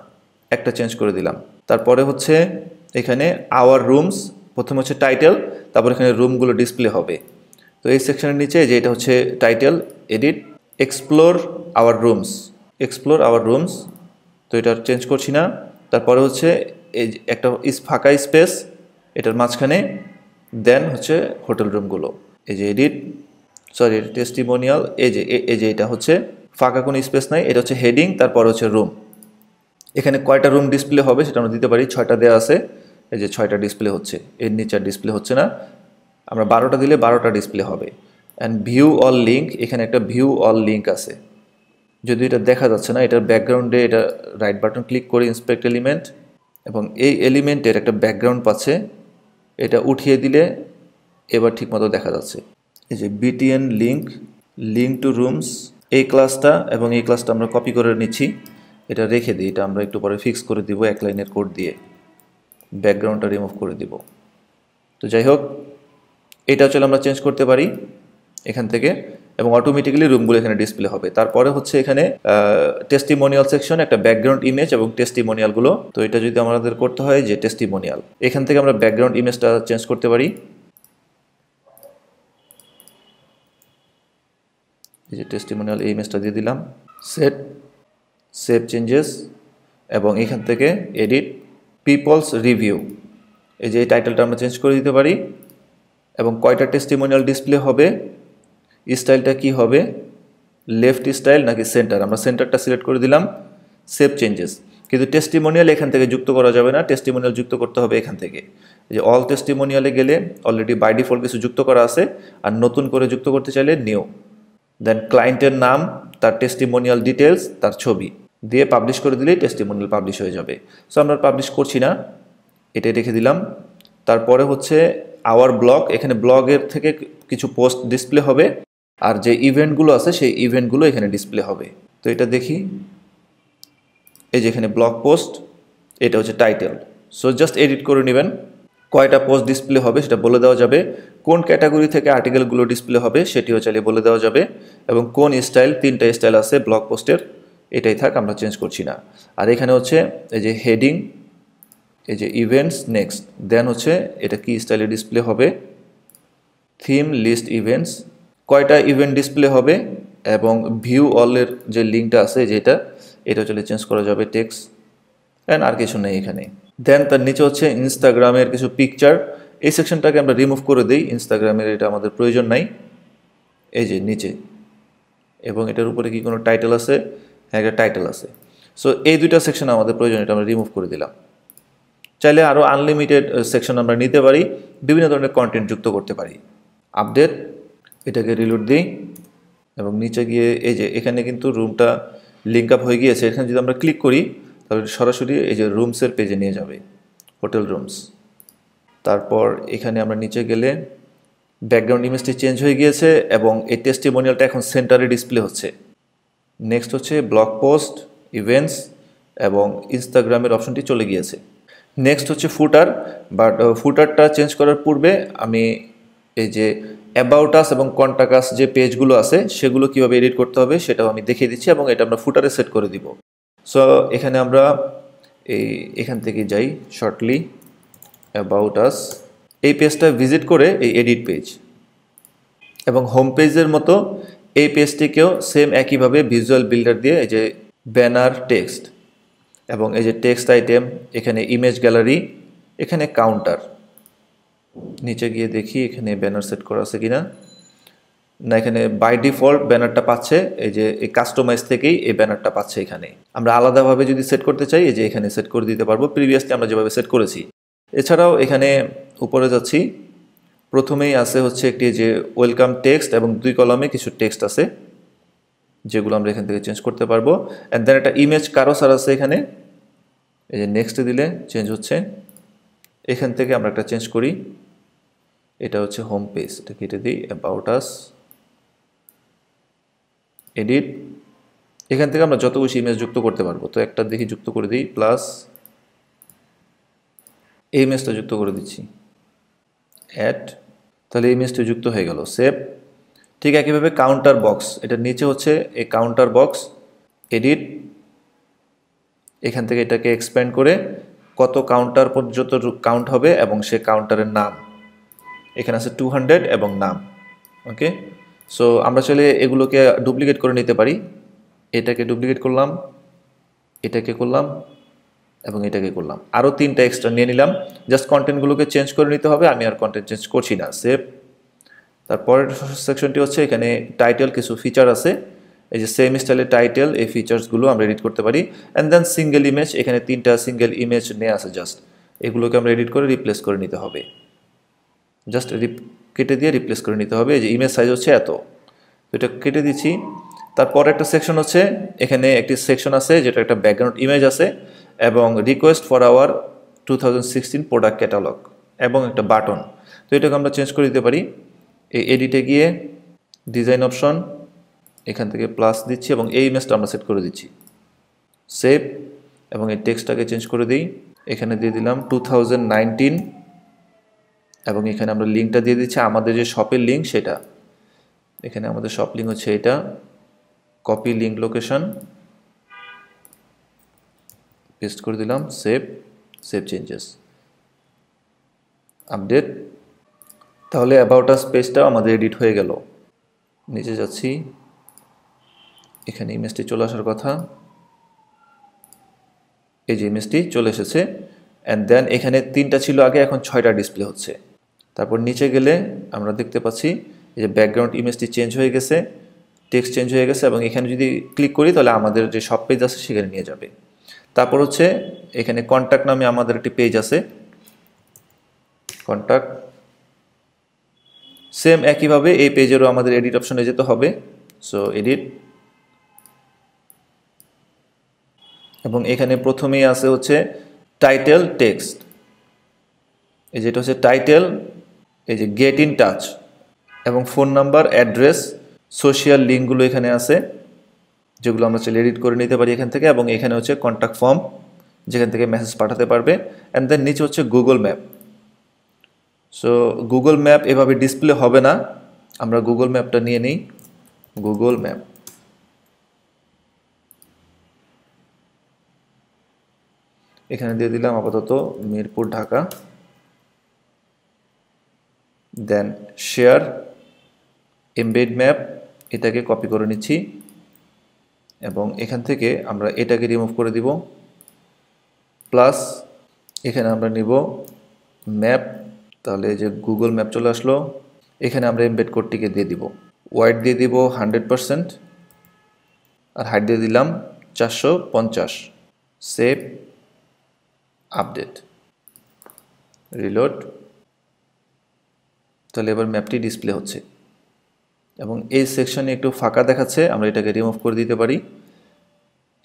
একটা চেঞ্জ করে দিলাম। তারপরে হচ্ছে এখানে আওয়ার রুমস, প্রথমে হচ্ছে টাইটেল, তারপর এখানে রুমগুলো ডিসপ্লে হবে। তো এই সেকশনের নিচে যে এটা হচ্ছে title, edit, explore our rooms, explore our rooms. তো এটা চেঞ্জ করছি না। তারপরে হচ্ছে এই একটা ফাঁকা স্পেস এটার মাঝখানে, দেন হচ্ছে হোটেল রুমগুলো, এই যে এডিট, সরি টেস্টিমোনিয়াল, এই যে এটা হচ্ছে ফাঁকা কোনো স্পেস নাই, এটা হচ্ছে হেডিং, তারপর হচ্ছে রুম। এখানে কয়টা রুম ডিসপ্লে হবে সেটা আমরা দিতে পারি, 6টা দেওয়া আছে, এই যে 6টা ডিসপ্লে হচ্ছে, এর নিচে আর ডিসপ্লে হচ্ছে না। আমরা 12টা দিলে 12টা ডিসপ্লে হবে। অ্যান্ড ভিউ অল লিঙ্ক, এখানে একটা ভিউ অল লিঙ্ক আছে, যদি এটা দেখা যাচ্ছে না, এটার ব্যাকগ্রাউন্ডে এটা রাইট বাটন ক্লিক করে ইন্সপেক্ট এলিমেন্ট, এবং এই এলিমেন্টের একটা ব্যাকগ্রাউন্ড পাচ্ছে, এটা উঠিয়ে দিলে এবার ঠিকমতো দেখা যাচ্ছে। এই যে BTN link, link to rooms, এই ক্লাসটা এবং এই ক্লাসটা আমরা কপি করে নিচ্ছি, এটা রেখে দিই, এটা আমরা একটু পরে ফিক্স করে দিব এক লাইনের কোড দিয়ে, ব্যাকগ্রাউন্ডটা রিমুভ করে দিব। তো যাই হোক, এটা চলে আমরা চেঞ্জ করতে পারি এখান থেকে, এবং অটোমেটিক্যালি রুমগুলো এখানে ডিসপ্লে হবে। তারপরে হচ্ছে এখানে টেস্টিমোনিয়াল সেকশন, একটা ব্যাকগ্রাউন্ড ইমেজ এবং টেস্টিমোনিয়ালগুলো। তো এটা যদি আমাদের করতে হয় যে টেস্টিমোনিয়াল, এখান থেকে আমরা ব্যাকগ্রাউন্ড ইমেজটা চেঞ্জ করতে পারি। এই যে টেস্টিমোনিয়াল, এই ইমেজটা দিয়ে দিলাম, সেট, সেভ চেঞ্জেস, এবং এখান থেকে এডিট, পিপলস রিভিউ, এই যে এই টাইটেলটা আমরা চেঞ্জ করে দিতে পারি। এবং কয়টা টেস্টিমোনিয়াল ডিসপ্লে হবে, স্টাইলটা কি হবে, লেফট স্টাইল নাকি সেন্টার, আমরা সেন্টারটা সিলেক্ট করে দিলাম, সেভ চেঞ্জেস। কিন্তু টেস্টিমোনিয়াল এখান থেকে যুক্ত করা যাবে না, টেস্টিমোনিয়াল যুক্ত করতে হবে এখান থেকে। যে অল টেস্টিমোনিয়ালে গেলে অলরেডি বাই ডিফল্ট কিছু যুক্ত করা আছে, আর নতুন করে যুক্ত করতে চাইলে নিউ, দেন ক্লায়েন্টের নাম, তার টেস্টিমোনিয়াল ডিটেলস, তার ছবি দিয়ে পাবলিশ করে দিলেই টেস্টিমোনিয়াল পাবলিশ হয়ে যাবে। সো আমরা পাবলিশ করছি না, এটাই রেখে দিলাম। তারপরে হচ্ছে আওয়ার ব্লগ, এখানে ব্লগের থেকে কিছু পোস্ট ডিসপ্লে হবে, আর যে ইভেন্টগুলো আছে সেই ইভেন্টগুলো এখানে ডিসপ্লে হবে। তো এটা দেখি, এই যে এখানে ব্লগ পোস্ট, এটা হচ্ছে টাইটেল। সো জাস্ট এডিট করে নেবেন, কয়টা পোস্ট ডিসপ্লে হবে সেটা বলে দেওয়া যাবে, কোন ক্যাটাগরি থেকে আর্টিকেলগুলো ডিসপ্লে হবে সেটিও চাইলে বলে দেওয়া যাবে, এবং কোন স্টাইল, 3টা স্টাইল আছে ব্লগ পোস্টের, এটাই থাক, আমরা চেঞ্জ করছি না। আর এখানে হচ্ছে এই যে হেডিং, এই যে ইভেন্টস, নেক্সট, দেন হচ্ছে এটা কি স্টাইলে ডিসপ্লে হবে, থিম, লিস্ট, ইভেন্টস, কয়টা ইভেন্ট ডিসপ্লে হবে, এবং ভিউ অলের যে লিঙ্কটা আছে যেটা, এটা চলে চেঞ্জ করা যাবে, টেক্সট, অ্যান্ড আর কিছু নেই এখানে। দেন তার নিচে হচ্ছে ইনস্টাগ্রামের কিছু পিকচার, এই সেকশনটাকে আমরা রিমুভ করে দিই, ইনস্টাগ্রামের এটা আমাদের প্রয়োজন নাই, এই যে নিচে। এবং এটার উপরে কি কোনো টাইটেল আছে, হ্যাঁ একটা টাইটেল আছে। সো এই দুইটা সেকশন আমাদের প্রয়োজন, এটা আমরা রিমুভ করে দিলাম। চাইলে আরও আনলিমিটেড সেকশন আমরা নিতে পারি, বিভিন্ন ধরনের কন্টেন্ট যুক্ত করতে পারি। আপডেট, এটাকে রিলোড দিই, এবং নিচে গিয়ে এই যে এখানে কিন্তু রুমটা লিঙ্ক আপ হয়ে গিয়েছে, এখানে যদি আমরা ক্লিক করি তাহলে সরাসরি এই যে রুমসের পেজে নিয়ে যাবে, হোটেল রুমস। তারপর এখানে আমরা নিচে গেলে ব্যাকগ্রাউন্ড ইমেজটি চেঞ্জ হয়ে গিয়েছে, এবং এই টেস্টিমোনিয়ালটা এখন সেন্টারে ডিসপ্লে হচ্ছে। নেক্সট হচ্ছে ব্লগ পোস্ট, ইভেন্টস এবং ইনস্টাগ্রামের অপশনটি চলে গিয়েছে। নেক্সট হচ্ছে ফুটার, বাট ফুটারটা চেঞ্জ করার পূর্বে আমি এই যে অ্যাবাউট আস এবং কন্টাক্ট আস যে পেজগুলো আছে সেগুলো কীভাবে এডিট করতে হবে সেটাও আমি দেখিয়ে দিচ্ছি এবং এটা আমরা ফুটারে সেট করে দিব। সো এখানে আমরা এখান থেকে যাই শর্টলি অ্যাবাউট আস, এই পেজটা ভিজিট করে এই এডিট পেজ এবং হোম পেজের মতো এই পেজটিকেও সেম একইভাবে ভিজুয়াল বিল্ডার দিয়ে এই যে ব্যানার, টেক্সট এবং এই যে টেক্সট আইটেম, এখানে ইমেজ গ্যালারি, এখানে কাউন্টার, নিচে গিয়ে দেখি এখানে ব্যানার সেট করা আছে কিনা না, এখানে বাই ডিফল্ট ব্যানারটা পাচ্ছে, এই যে এই কাস্টমাইজ থেকেই এই ব্যানারটা পাচ্ছে। এখানে আমরা আলাদাভাবে যদি সেট করতে চাই এই যে এখানে সেট করে দিতে পারবো, প্রিভিয়াসলি আমরা যেভাবে সেট করেছি। এছাড়াও এখানে উপরে যাচ্ছি, প্রথমেই আছে হচ্ছে একটি যে ওয়েলকাম টেক্সট এবং 2 কলামে কিছু টেক্সট আছে যেগুলো আমরা এখান থেকে চেঞ্জ করতে পারবো। অ্যান্ড দেন একটা ইমেজ কারোসার আছে এখানে, এই যে নেক্সট দিলে চেঞ্জ হচ্ছে। এখান থেকে আমরা একটা চেঞ্জ করি, এটা হচ্ছে হোম পেজ, এটা কেটে দিই, অ্যাবাউট আস, এডিট, এখান থেকে আমরা যত বেশি ইমেজ যুক্ত করতে পারবো। তো একটা দেখি যুক্ত করে দিই, প্লাস এই ইমেজটা যুক্ত করে দিচ্ছি, অ্যাড, তাহলে এই ইমেজটা যুক্ত হয়ে গেল, সেভ। ঠিক একইভাবে কাউন্টার বক্স, এটার নিচে হচ্ছে এই কাউন্টার বক্স, এডিট, এখান থেকে এটাকে এক্সপ্যান্ড করে কত কাউন্টার পর্যন্ত কাউন্ট হবে এবং সে কাউন্টারের নাম, এখানে আছে 200 এবং নাম। ওকে, সো আমরা চাইলে এগুলোকে ডুপ্লিকেট করে নিতে পারি। এটাকে ডুপ্লিকেট করলাম, এটাকে করলাম এবং এটাকে করলাম, আরও 3টা এক্সট্রা নিয়ে নিলাম। জাস্ট কন্টেন্টগুলোকে চেঞ্জ করে নিতে হবে, আমি আর কন্টেন্ট চেঞ্জ করছি না, সেভ। তারপরের সেকশনটি হচ্ছে এখানে টাইটেল, কিছু ফিচার আছে, এই যে সেম স্টাইলের টাইটেল, এই ফিচার্সগুলো আমরা এডিট করতে পারি। অ্যান্ড দেন সিঙ্গেল ইমেজ, এখানে 3টা সিঙ্গেল ইমেজ নিয়ে আছে, জাস্ট এগুলোকে আমরা এডিট করে রিপ্লেস করে নিতে হবে, জাস্ট কেটে দিয়ে রিপ্লেস করে নিতে হবে। এই যে ইমেজ সাইজ হচ্ছে এত, তো এটা কেটে দিচ্ছি। তারপর একটা সেকশন হচ্ছে, এখানে একটি সেকশন আছে যেটা একটা ব্যাকগ্রাউন্ড ইমেজ আছে এবং request for our 2016 product catalogue এবং একটা বাটন। তো এটাকে আমরা চেঞ্জ করে দিতে পারি। এই এডিটে গিয়ে ডিজাইন অপশন, এখান থেকে প্লাস দিচ্ছি এবং এই ইমেজটা আমরা সেট করে দিচ্ছি, সেভ। এবং এই টেক্সটটাকে চেঞ্জ করে দিই, এখানে দিয়ে দিলাম 2019 এবং এখানে আমরা লিঙ্কটা দিয়ে দিচ্ছি আমাদের যে শপের লিঙ্ক সেটা, এখানে আমাদের শপ লিঙ্ক হচ্ছে এটা, কপি লিঙ্ক লোকেশন, পেস্ট করে দিলাম, সেভ, সেভ চেঞ্জেস, আপডেট। তাহলে অ্যাবাউট আস পেজটাও আমাদের এডিট হয়ে গেল। নিচে যাচ্ছি, এখানে ইমেজটি চলে আসার কথা, এই যে ইমেজটি চলে এসেছে। অ্যান্ড দেন এখানে 3টা ছিল আগে, এখন 6টা ডিসপ্লে হচ্ছে। তারপর নিচে গেলে আমরা দেখতে পাচ্ছি এই যে ব্যাকগ্রাউন্ড ইমেজটি চেঞ্জ হয়ে গেছে, টেক্সট চেঞ্জ হয়ে গেছে এবং এখানে যদি ক্লিক করি তাহলে আমাদের যে সব পেজ আছে সেখানে নিয়ে যাবে। তারপর হচ্ছে এখানে কন্ট্যাক্ট নামে আমাদের একটি পেজ আছে, কন্ট্যাক্ট, সেম একইভাবে এই পেজেরও আমাদের এডিট অপশনে যেতে হবে। সো এডিট, এবং এখানে প্রথমেই আছে হচ্ছে টাইটেল, টেক্সট, এই যেটা হচ্ছে টাইটেল, এই যে গেট ইন টাচ এবং ফোন নাম্বার, অ্যাড্রেস, সোশ্যাল লিঙ্কগুলো এখানে আছে যেগুলো আমরা চাইলে এডিট করে নিতে পারি এখান থেকে। এবং এখানে হচ্ছে কন্ট্যাক্ট ফর্ম, যেখান থেকে মেসেজ পাঠাতে পারবে। অ্যান্ড দেন নিচে হচ্ছে Google map. So Google map এভাবে ডিসপ্লে হবে না, আমরা গুগল ম্যাপটা নিয়ে নিই, গুগল ম্যাপ, এখানে দিয়ে দিলাম আপাতত মিরপুর, ঢাকা। দেন শেয়ার, এমবেড ম্যাপ, এটাকে কপি করে নিচ্ছি এবং এখান থেকে আমরা এটাকে রিমুভ করে দিব, প্লাস এখানে আমরা নিব ম্যাপ, তাহলে এই যে গুগল ম্যাপ চলে আসলো। এখানে আমরা এমবেড কোডটিকে দিয়ে দিব, ওয়াইড দিয়ে দিব 100% আর হাইট দিয়ে দিলাম 450, সেভ, আপডেট, রিলোড। তাহলে এবার ম্যাপটি ডিসপ্লে হচ্ছে এবং এই সেকশনে একটু ফাঁকা দেখাচ্ছে, আমরা এটাকে রিমুভ করে দিতে পারি।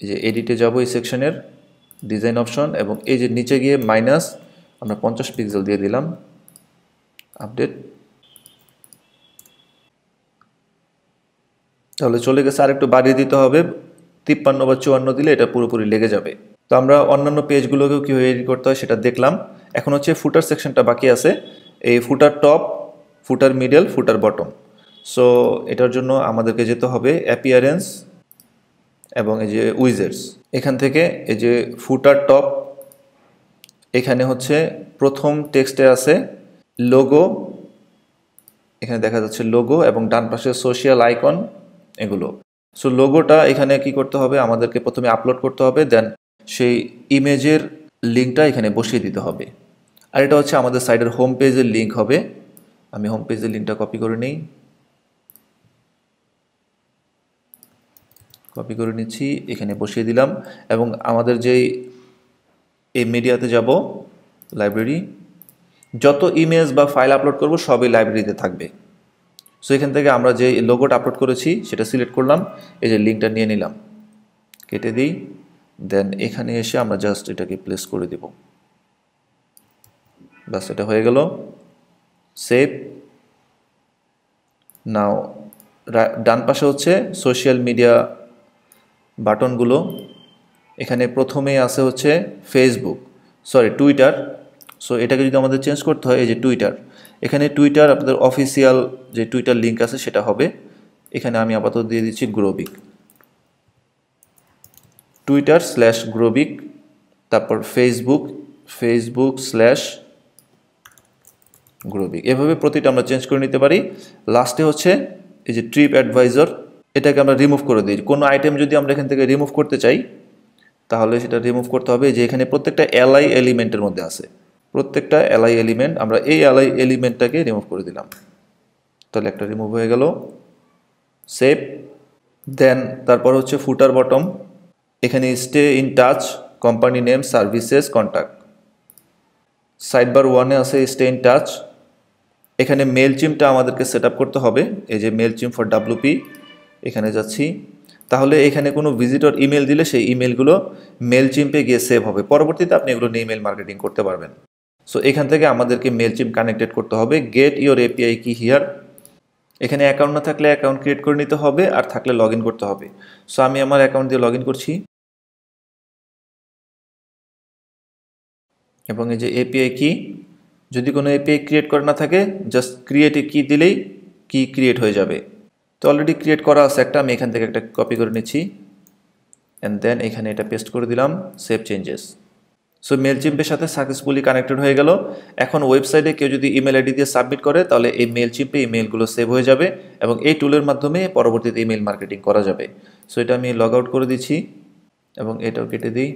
এই যে এডিটে যাব, এই সেকশনের ডিজাইন অপশন এবং এই যে নিচে গিয়ে মাইনাস আমরা 50 পিক্সেল দিয়ে দিলাম, আপডেট। তাহলে চলে গেছে, আর একটু বাড়িয়ে দিতে হবে 53 বা 54 দিলে এটা পুরোপুরি লেগে যাবে। তো আমরা অন্যান্য পেজগুলোকেও কীভাবে এডিট করতে হয় সেটা দেখলাম। এখন হচ্ছে ফুটার সেকশনটা বাকি আছে। এই ফুটার টপ, ফুটার মিডল, ফুটার বটম। সো এটার জন্য আমাদেরকে যেতে হবে অ্যাপিয়ারেন্স এবং এই যে উইজেটস। এখান থেকে এই যে ফুটার টপ, এখানে হচ্ছে প্রথম টেক্সটে আছে লোগো, এখানে দেখা যাচ্ছে লোগো এবং ডান পাশে সোশ্যাল আইকন এগুলো। সো লোগোটা এখানে কি করতে হবে, আমাদেরকে প্রথমে আপলোড করতে হবে, দেন সেই ইমেজের লিঙ্কটা এখানে বসিয়ে দিতে হবে। আর এটা হচ্ছে আমাদের সাইটের হোম পেজের লিঙ্ক হবে। আমি হোম পেজের লিঙ্কটা কপি করে নিই, কপি করে নিচ্ছি, এখানে বসিয়ে দিলাম। এবং আমাদের যেই এই মিডিয়াতে যাব, লাইব্রেরি, যত ইমেজ বা ফাইল আপলোড করব সবই লাইব্রেরিতে থাকবে। সো এখান থেকে আমরা যে লোগোটা আপলোড করেছি সেটা সিলেক্ট করলাম, এই যে লিঙ্কটা নিয়ে নিলাম, কেটে দিই, দেন এখানে এসে আমরা জাস্ট এটাকে প্লেস করে দেব। বাস, এটা হয়ে গেল। সেভ। নাও ডান পাশে হচ্ছে সোশ্যাল মিডিয়া বাটনগুলো। এখানে প্রথমেই আছে হচ্ছে ফেসবুক, সরি টুইটার। সো এটাকে যদি আমাদের চেঞ্জ করতে হয়, এই যে টুইটার, এখানে টুইটার আপনাদের অফিসিয়াল যে টুইটার লিঙ্ক আছে সেটা হবে। এখানে আমি আপাতত দিয়ে দিচ্ছি গ্রোবিক, টুইটার/গ্রোবিক, তারপর ফেসবুক/গ্রোবিক। এভাবে প্রতিটা আমরা চেঞ্জ করে নিতে পারি। লাস্টে হচ্ছে এই যে ট্রিপ অ্যাডভাইজার, এটাকে আমরা রিমুভ করে দিই। কোনো আইটেম যদি আমরা এখান থেকে রিমুভ করতে চাই তাহলে সেটা রিমুভ করতে হবে। যে এখানে প্রত্যেকটা এলআই এলিমেন্টের মধ্যে আছে, প্রত্যেকটা এলআই এলিমেন্ট, আমরা এই এলআই এলিমেন্টটাকে রিমুভ করে দিলাম। তাহলে একটা রিমুভ হয়ে গেল। সেভ। দেন তারপর হচ্ছে ফুটার বটম, এখানে stay in touch, company name, services, contact. Sidebar 1-এ আছে স্টে ইন টাচ। এখানে মেল চিমটা আমাদেরকে সেট আপ করতে হবে। এই যে মেল চিম ফর ডাব্লুপি, এখানে যাচ্ছি। তাহলে এখানে কোনো ভিজিটর ইমেল দিলে সেই ইমেলগুলো মেল চিম্পে গিয়ে সেভ হবে। পরবর্তীতে আপনি এগুলো নিয়ে ইমেল মার্কেটিং করতে পারবেন। সো এখান থেকে আমাদেরকে মেল চিম কানেক্টেড করতে হবে। গেট ইউর এপিআই কি হিয়ার, এখানে অ্যাকাউন্ট না থাকলে অ্যাকাউন্ট ক্রিয়েট করে নিতে হবে, আর থাকলে লগ ইন করতে হবে। সো আমি আমার অ্যাকাউন্ট দিয়ে লগ ইন করছি, এবং এই যে এপিআই কি, যদি কোনো এপিআই ক্রিয়েট করা না থাকে জাস্ট ক্রিয়েট কি দিলেই কি ক্রিয়েট হয়ে যাবে। তো অলরেডি ক্রিয়েট করা আছে একটা, আমি এখান থেকে একটা কপি করে নিচ্ছি, অ্যান্ড দেন এখানে এটা পেস্ট করে দিলাম, সেভ চেঞ্জেস। সো মেলচিম্পের সাথে সাকসেসফুলি কানেক্টেড হয়ে গেল। এখন ওয়েবসাইটে কেউ যদি ইমেল আইডি দিয়ে সাবমিট করে তাহলে এই মেলচিম্পে ইমেলগুলো সেভ হয়ে যাবে, এবং এই টুলের মাধ্যমে পরবর্তীতে ইমেল মার্কেটিং করা যাবে। সো এটা আমি লগ আউট করে দিচ্ছি এবং এটাও কেটে দিই।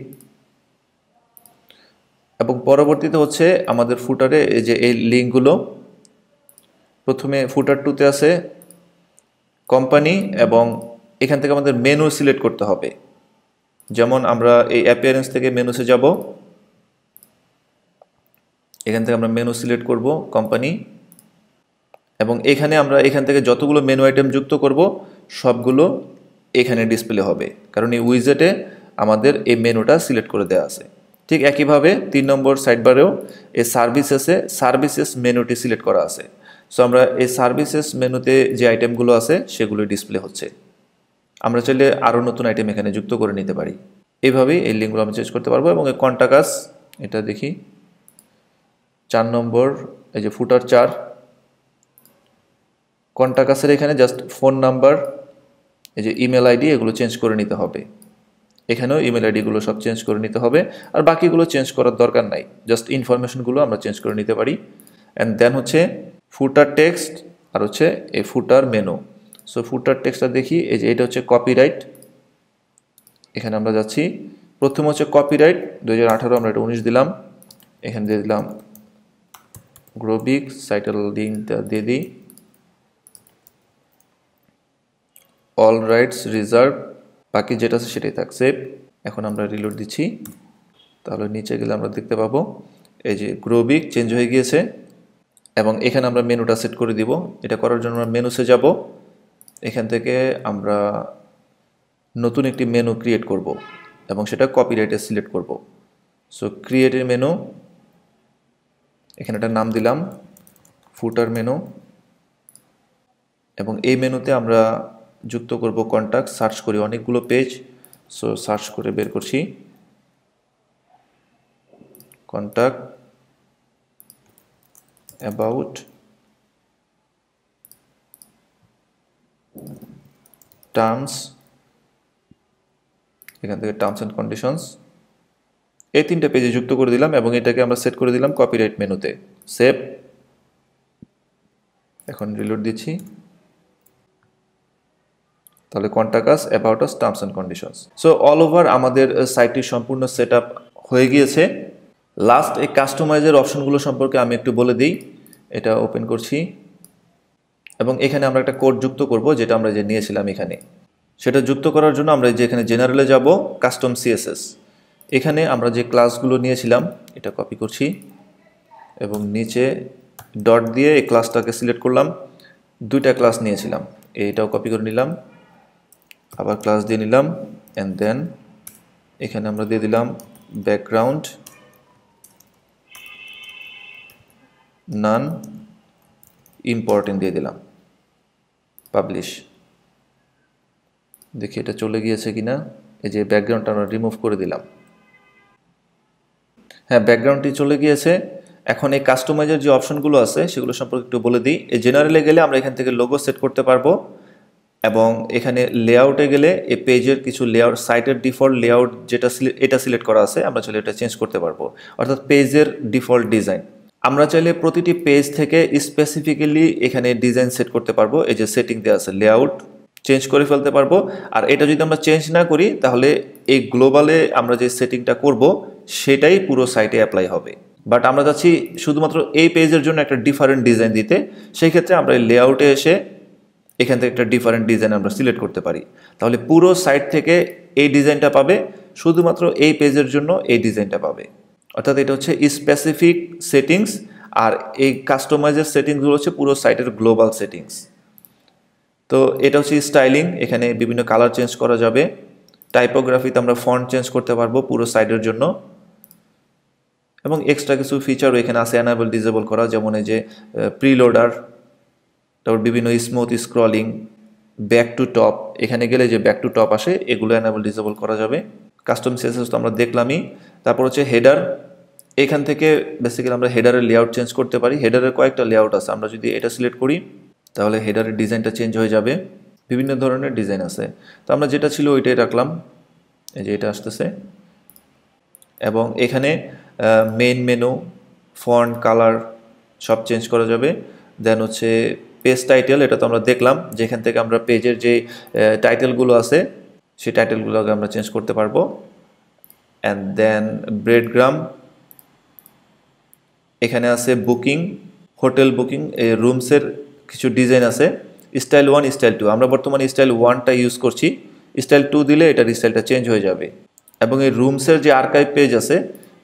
এবং পরবর্তীতে হচ্ছে আমাদের ফুটারে এই যে এই লিঙ্কগুলো, প্রথমে ফুটার 2-তে আছে কোম্পানি, এবং এখান থেকে আমাদের মেনু সিলেক্ট করতে হবে। যেমন আমরা এই অ্যাপিয়ারেন্স থেকে মেনুসে যাব, এখান থেকে আমরা মেনু সিলেক্ট করব কোম্পানি, এবং এখানে আমরা এখান থেকে যতগুলো মেনু আইটেম যুক্ত করব সবগুলো এখানে ডিসপ্লে হবে, কারণ এই উইজেটে আমাদের এই মেনুটা সিলেক্ট করে দেওয়া আছে। ঠিক একইভাবে 3 নম্বর সাইডবারেও এই সার্ভিসেস মেনুটি সিলেক্ট করা আছে। সো আমরা এই সার্ভিসেস মেনুতে যে আইটেমগুলো আছে সেগুলো ডিসপ্লে হচ্ছে। আমরা চাইলে আরও নতুন আইটেম এখানে যুক্ত করে নিতে পারি। এইভাবেই এই লিঙ্কগুলো আমরা চেঞ্জ করতে পারবো। এবং এই কন্টাক্টস, এটা দেখি 4 নম্বর, এই যে ফুটার 4, কন্টাক্টসের এখানে জাস্ট ফোন নাম্বার, এই যে ইমেল আইডি, এগুলো চেঞ্জ করে নিতে হবে। এখানেও ইমেল আইডিগুলো সব চেঞ্জ করে নিতে হবে, আর বাকিগুলো চেঞ্জ করার দরকার নাই, জাস্ট ইনফরমেশনগুলো আমরা চেঞ্জ করে নিতে পারি। অ্যান্ড দেন হচ্ছে ফুটার টেক্সট, আর হচ্ছে এই ফুটার মেনু। সো ফুটার টেক্সটটা দেখি, এই যে এটা হচ্ছে কপিরাইট, এখানে আমরা যাচ্ছি। প্রথম হচ্ছে কপিরাইট 2018, আমরা এটা 19 দিলাম, এখানে দিয়ে দিলাম গ্রোবিক, সাইটাল লিঙ্কটা দিয়ে দিই, অল রাইটস রিজার্ভ, বাকি যেটা আছে সেটাই থাক, সেভ। এখন আমরা রিলোড দিচ্ছি, তাহলে নিচে গেলে আমরা দেখতে পাবো এই যে গ্রোবিক চেঞ্জ হয়ে গিয়েছে, এবং এখানে আমরা মেনুটা সেট করে দিব। এটা করার জন্য আমরা মেনুসে যাব, এখান থেকে আমরা নতুন একটি মেনু ক্রিয়েট করব এবং সেটা কপিরাইটে সিলেক্ট করব। সো ক্রিয়েটের মেনু, এখানে একটা নাম দিলাম ফুটার মেনু, এবং এই মেনুতে আমরা যুক্ত করব কন্ট্যাক্ট, সার্চ করি অনেকগুলো পেজ, সো সার্চ করে বের করছি কন্টাক্ট অ্যাবাউট টার্মস, এখান থেকে টার্মস অ্যান্ড কন্ডিশনস, এই 3টা পেজে যুক্ত করে দিলাম এবং এটাকে আমরা সেট করে দিলাম কপিরাইট মেনুতে। সেভ। এখন রিলোড দিচ্ছি। তাহলে contact us about us terms and conditions. So all over আমাদের সাইটটির সম্পূর্ণ সেট আপ হয়ে গিয়েছে। লাস্ট এই কাস্টমাইজের অপশনগুলো সম্পর্কে আমি একটু বলে দিই। এটা ওপেন করছি এবং এখানে আমরা একটা কোড যুক্ত করব, যেটা আমরা যে নিয়েছিলাম এখানে। সেটা যুক্ত করার জন্য আমরা যে এখানে জেনারেলে যাব, কাস্টম সিএসএস, এখানে আমরা যে ক্লাসগুলো নিয়েছিলাম এটা কপি করছি এবং নিচে ডট দিয়ে এই ক্লাসটাকে সিলেক্ট করলাম। 2টা ক্লাস নিয়েছিলাম, এইটাও কপি করে নিলাম, আবার ক্লাস দিয়ে নিলাম অ্যান্ড দেন এখানে আমরা দিয়ে দিলাম ব্যাকগ্রাউন্ড নান ইম্পর্টেন্ট দিয়ে দিলাম, পাবলিশ। দেখি এটা চলে গিয়েছে কিনা। এই যে ব্যাকগ্রাউন্ডটা আমরা রিমুভ করে দিলাম। হ্যাঁ, ব্যাকগ্রাউন্ডটি চলে গিয়েছে। এখন এই কাস্টমাইজের যে অপশনগুলো আছে সেগুলো সম্পর্কে একটু বলে দিই। এই জেনারেলে গেলে আমরা এখান থেকে লোগো সেট করতে পারবো এবং এখানে লেআউটে গেলে এই পেজের কিছু লেআউট, সাইটের ডিফল্ট লেআউট যেটা এটা সিলেক্ট করা আছে, আমরা চাইলে এটা চেঞ্জ করতে পারবো, অর্থাৎ পেজের ডিফল্ট ডিজাইন। আমরা চাইলে প্রতিটি পেজ থেকে স্পেসিফিক্যালি এখানে ডিজাইন সেট করতে পারবো। এই যে সেটিং দেওয়া আছে, লেআউট চেঞ্জ করে ফেলতে পারবো। আর এটা যদি আমরা চেঞ্জ না করি তাহলে এই গ্লোবালে আমরা যে সেটিংটা করব সেটাই পুরো সাইটে অ্যাপ্লাই হবে। বাট আমরা চাচ্ছি শুধুমাত্র এই পেজের জন্য একটা ডিফারেন্ট ডিজাইন দিতে। সেই ক্ষেত্রে আমরা এই লেআউটে এসে এখান থেকে একটা ডিফারেন্ট ডিজাইন আমরা সিলেক্ট করতে পারি। তাহলে পুরো সাইট থেকে এই ডিজাইনটা পাবে, শুধুমাত্র এই পেজের জন্য এই ডিজাইনটা পাবে। অর্থাৎ এটা হচ্ছে স্পেসিফিক সেটিংস, আর এই কাস্টমাইজের সেটিংসগুলো হচ্ছে পুরো সাইটের গ্লোবাল সেটিংস। তো এটা হচ্ছে স্টাইলিং, এখানে বিভিন্ন কালার চেঞ্জ করা যাবে। টাইপোগ্রাফিতে আমরা ফন্ট চেঞ্জ করতে পারবো পুরো সাইটের জন্য, এবং এক্সট্রা কিছু ফিচারও এখানে আছে অ্যানাবল ডিসেবল করা, যেমন এই যে প্রিলোডার, তারপর বিভিন্ন smooth scrolling, back to top, এখানে গেলে যে ব্যাক টু টপ আসে এগুলো অ্যানাবল ডিসেবল করা যাবে। কাস্টম সিএসএস তো আমরা দেখলামই। তারপর হচ্ছে হেডার, এখান থেকে বেসিক্যালি আমরা হেডারের লেআউট চেঞ্জ করতে পারি। হেডারের কয়েকটা লেআউট আছে, আমরা যদি এটা সিলেক্ট করি তাহলে হেডারের ডিজাইনটা চেঞ্জ হয়ে যাবে। বিভিন্ন ধরনের ডিজাইন আছে, তো আমরা যেটা ছিল ওইটাই রাখলাম। এই যে এটা আসতেছে, এবং এখানে মেইন মেনু, ফন্ট, কালার সব চেঞ্জ করা যাবে। দেন হচ্ছে পেজ টাইটেল, এটা তো আমরা দেখলাম যেখান থেকে আমরা পেজের যে টাইটেলগুলো আছে সেই টাইটেলগুলোকে আমরা চেঞ্জ করতে পারবো। অ্যান্ড দেন ব্রেডগ্রাম, এখানে আছে বুকিং, হোটেল বুকিং, রুমসের কিছু ডিজাইন আছে, স্টাইল 1, স্টাইল 2। আমরা বর্তমানে স্টাইল 1টা ইউজ করছি, স্টাইল 2 দিলে এটার স্টাইলটা চেঞ্জ হয়ে যাবে। এবং এই রুমসের যে আর্কাইভ পেজ আছে,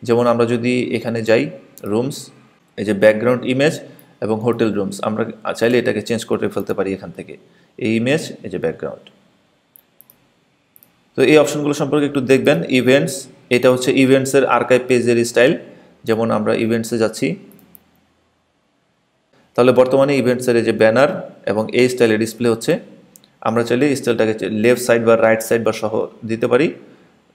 যেমন আমরা যদি এখানে যাই রুমস, এই যে ব্যাকগ্রাউন্ড ইমেজ এবং হোটেল রুমস, আমরা চাইলে এটাকে চেঞ্জ করে ফেলতে পারি এখান থেকে। এই ইমেজ, এই যে ব্যাকগ্রাউন্ড। তো এই অপশনগুলো সম্পর্কে একটু দেখবেন। ইভেন্টস, এটা হচ্ছে ইভেন্টসের আর্কাইভ পেজের স্টাইল। যেমন আমরা ইভেন্টসে যাচ্ছি, তাহলে বর্তমানে ইভেন্টসের এই যে ব্যানার এবং এই স্টাইলে ডিসপ্লে হচ্ছে। আমরা চাইলে স্টাইলটাকে লেফট সাইড বা রাইট সাইড বা সহ দিতে পারি।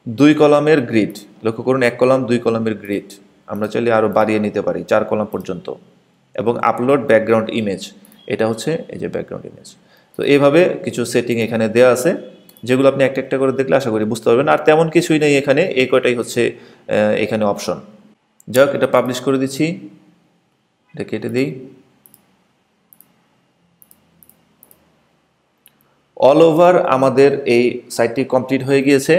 2 কলামের গ্রিড, লক্ষ্য করুন 1 কলাম 2 কলামের গ্রিড, আমরা চাইলে আরও বাড়িয়ে নিতে পারি 4 কলাম পর্যন্ত। এবং আপলোড ব্যাকগ্রাউন্ড ইমেজ, এটা হচ্ছে এই যে ব্যাকগ্রাউন্ড ইমেজ। তো এইভাবে কিছু সেটিং এখানে দেওয়া আছে, যেগুলো আপনি একটা একটা করে দেখলে আশা করি বুঝতে পারবেন। আর তেমন কিছুই নেই এখানে, এই কয়টাই হচ্ছে এখানে অপশন। যাক, এটা পাবলিশ করে দিচ্ছি, এটা কেটে দিই। অল ওভার আমাদের এই সাইটটি কমপ্লিট হয়ে গিয়েছে।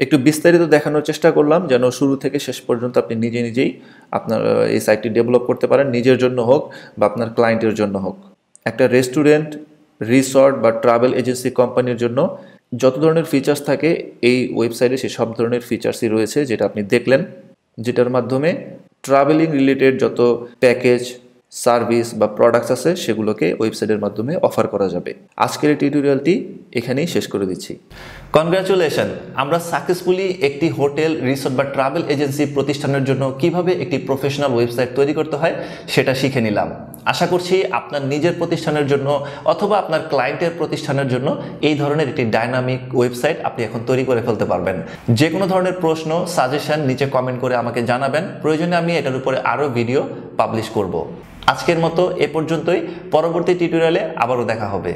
একটু বিস্তারিত দেখানোর চেষ্টা করলাম যেন শুরু থেকে শেষ পর্যন্ত আপনি নিজে নিজেই আপনার এই সাইটটি ডেভেলপ করতে পারেন, নিজের জন্য হোক বা আপনার ক্লায়েন্টের জন্য হোক। একটা রেস্টুরেন্ট, রিসর্ট বা ট্রাভেল এজেন্সি কোম্পানির জন্য যত ধরনের ফিচার্স থাকে এই ওয়েবসাইটে সে সব ধরনের ফিচার্সই রয়েছে, যেটা আপনি দেখলেন, যেটার মাধ্যমে ট্রাভেলিং রিলেটেড যত প্যাকেজ, সার্ভিস বা প্রোডাক্টস আছে সেগুলোকে ওয়েবসাইটের মাধ্যমে অফার করা যাবে। আজকের এই টিউটোরিয়ালটি এখানেই শেষ করে দিচ্ছি। কনগ্রাচুলেশন, আমরা সাকসেসফুলি একটি হোটেল, রিসোর্ট বা ট্রাভেল এজেন্সি প্রতিষ্ঠানের জন্য কিভাবে একটি প্রফেশনাল ওয়েবসাইট তৈরি করতে হয় সেটা শিখে নিলাম। আশা করছি আপনার নিজের প্রতিষ্ঠানের জন্য অথবা আপনার ক্লায়েন্টের প্রতিষ্ঠানের জন্য এই ধরনের একটি ডাইনামিক ওয়েবসাইট আপনি এখন তৈরি করে ফেলতে পারবেন। যে কোনো ধরনের প্রশ্ন, সাজেশন নিচে কমেন্ট করে আমাকে জানাবেন, প্রয়োজনে আমি এটার উপরে আরও ভিডিও পাবলিশ করব। আজকের মতো এ পর্যন্তই, পরবর্তী টিউটোরিয়ালে আবারও দেখা হবে।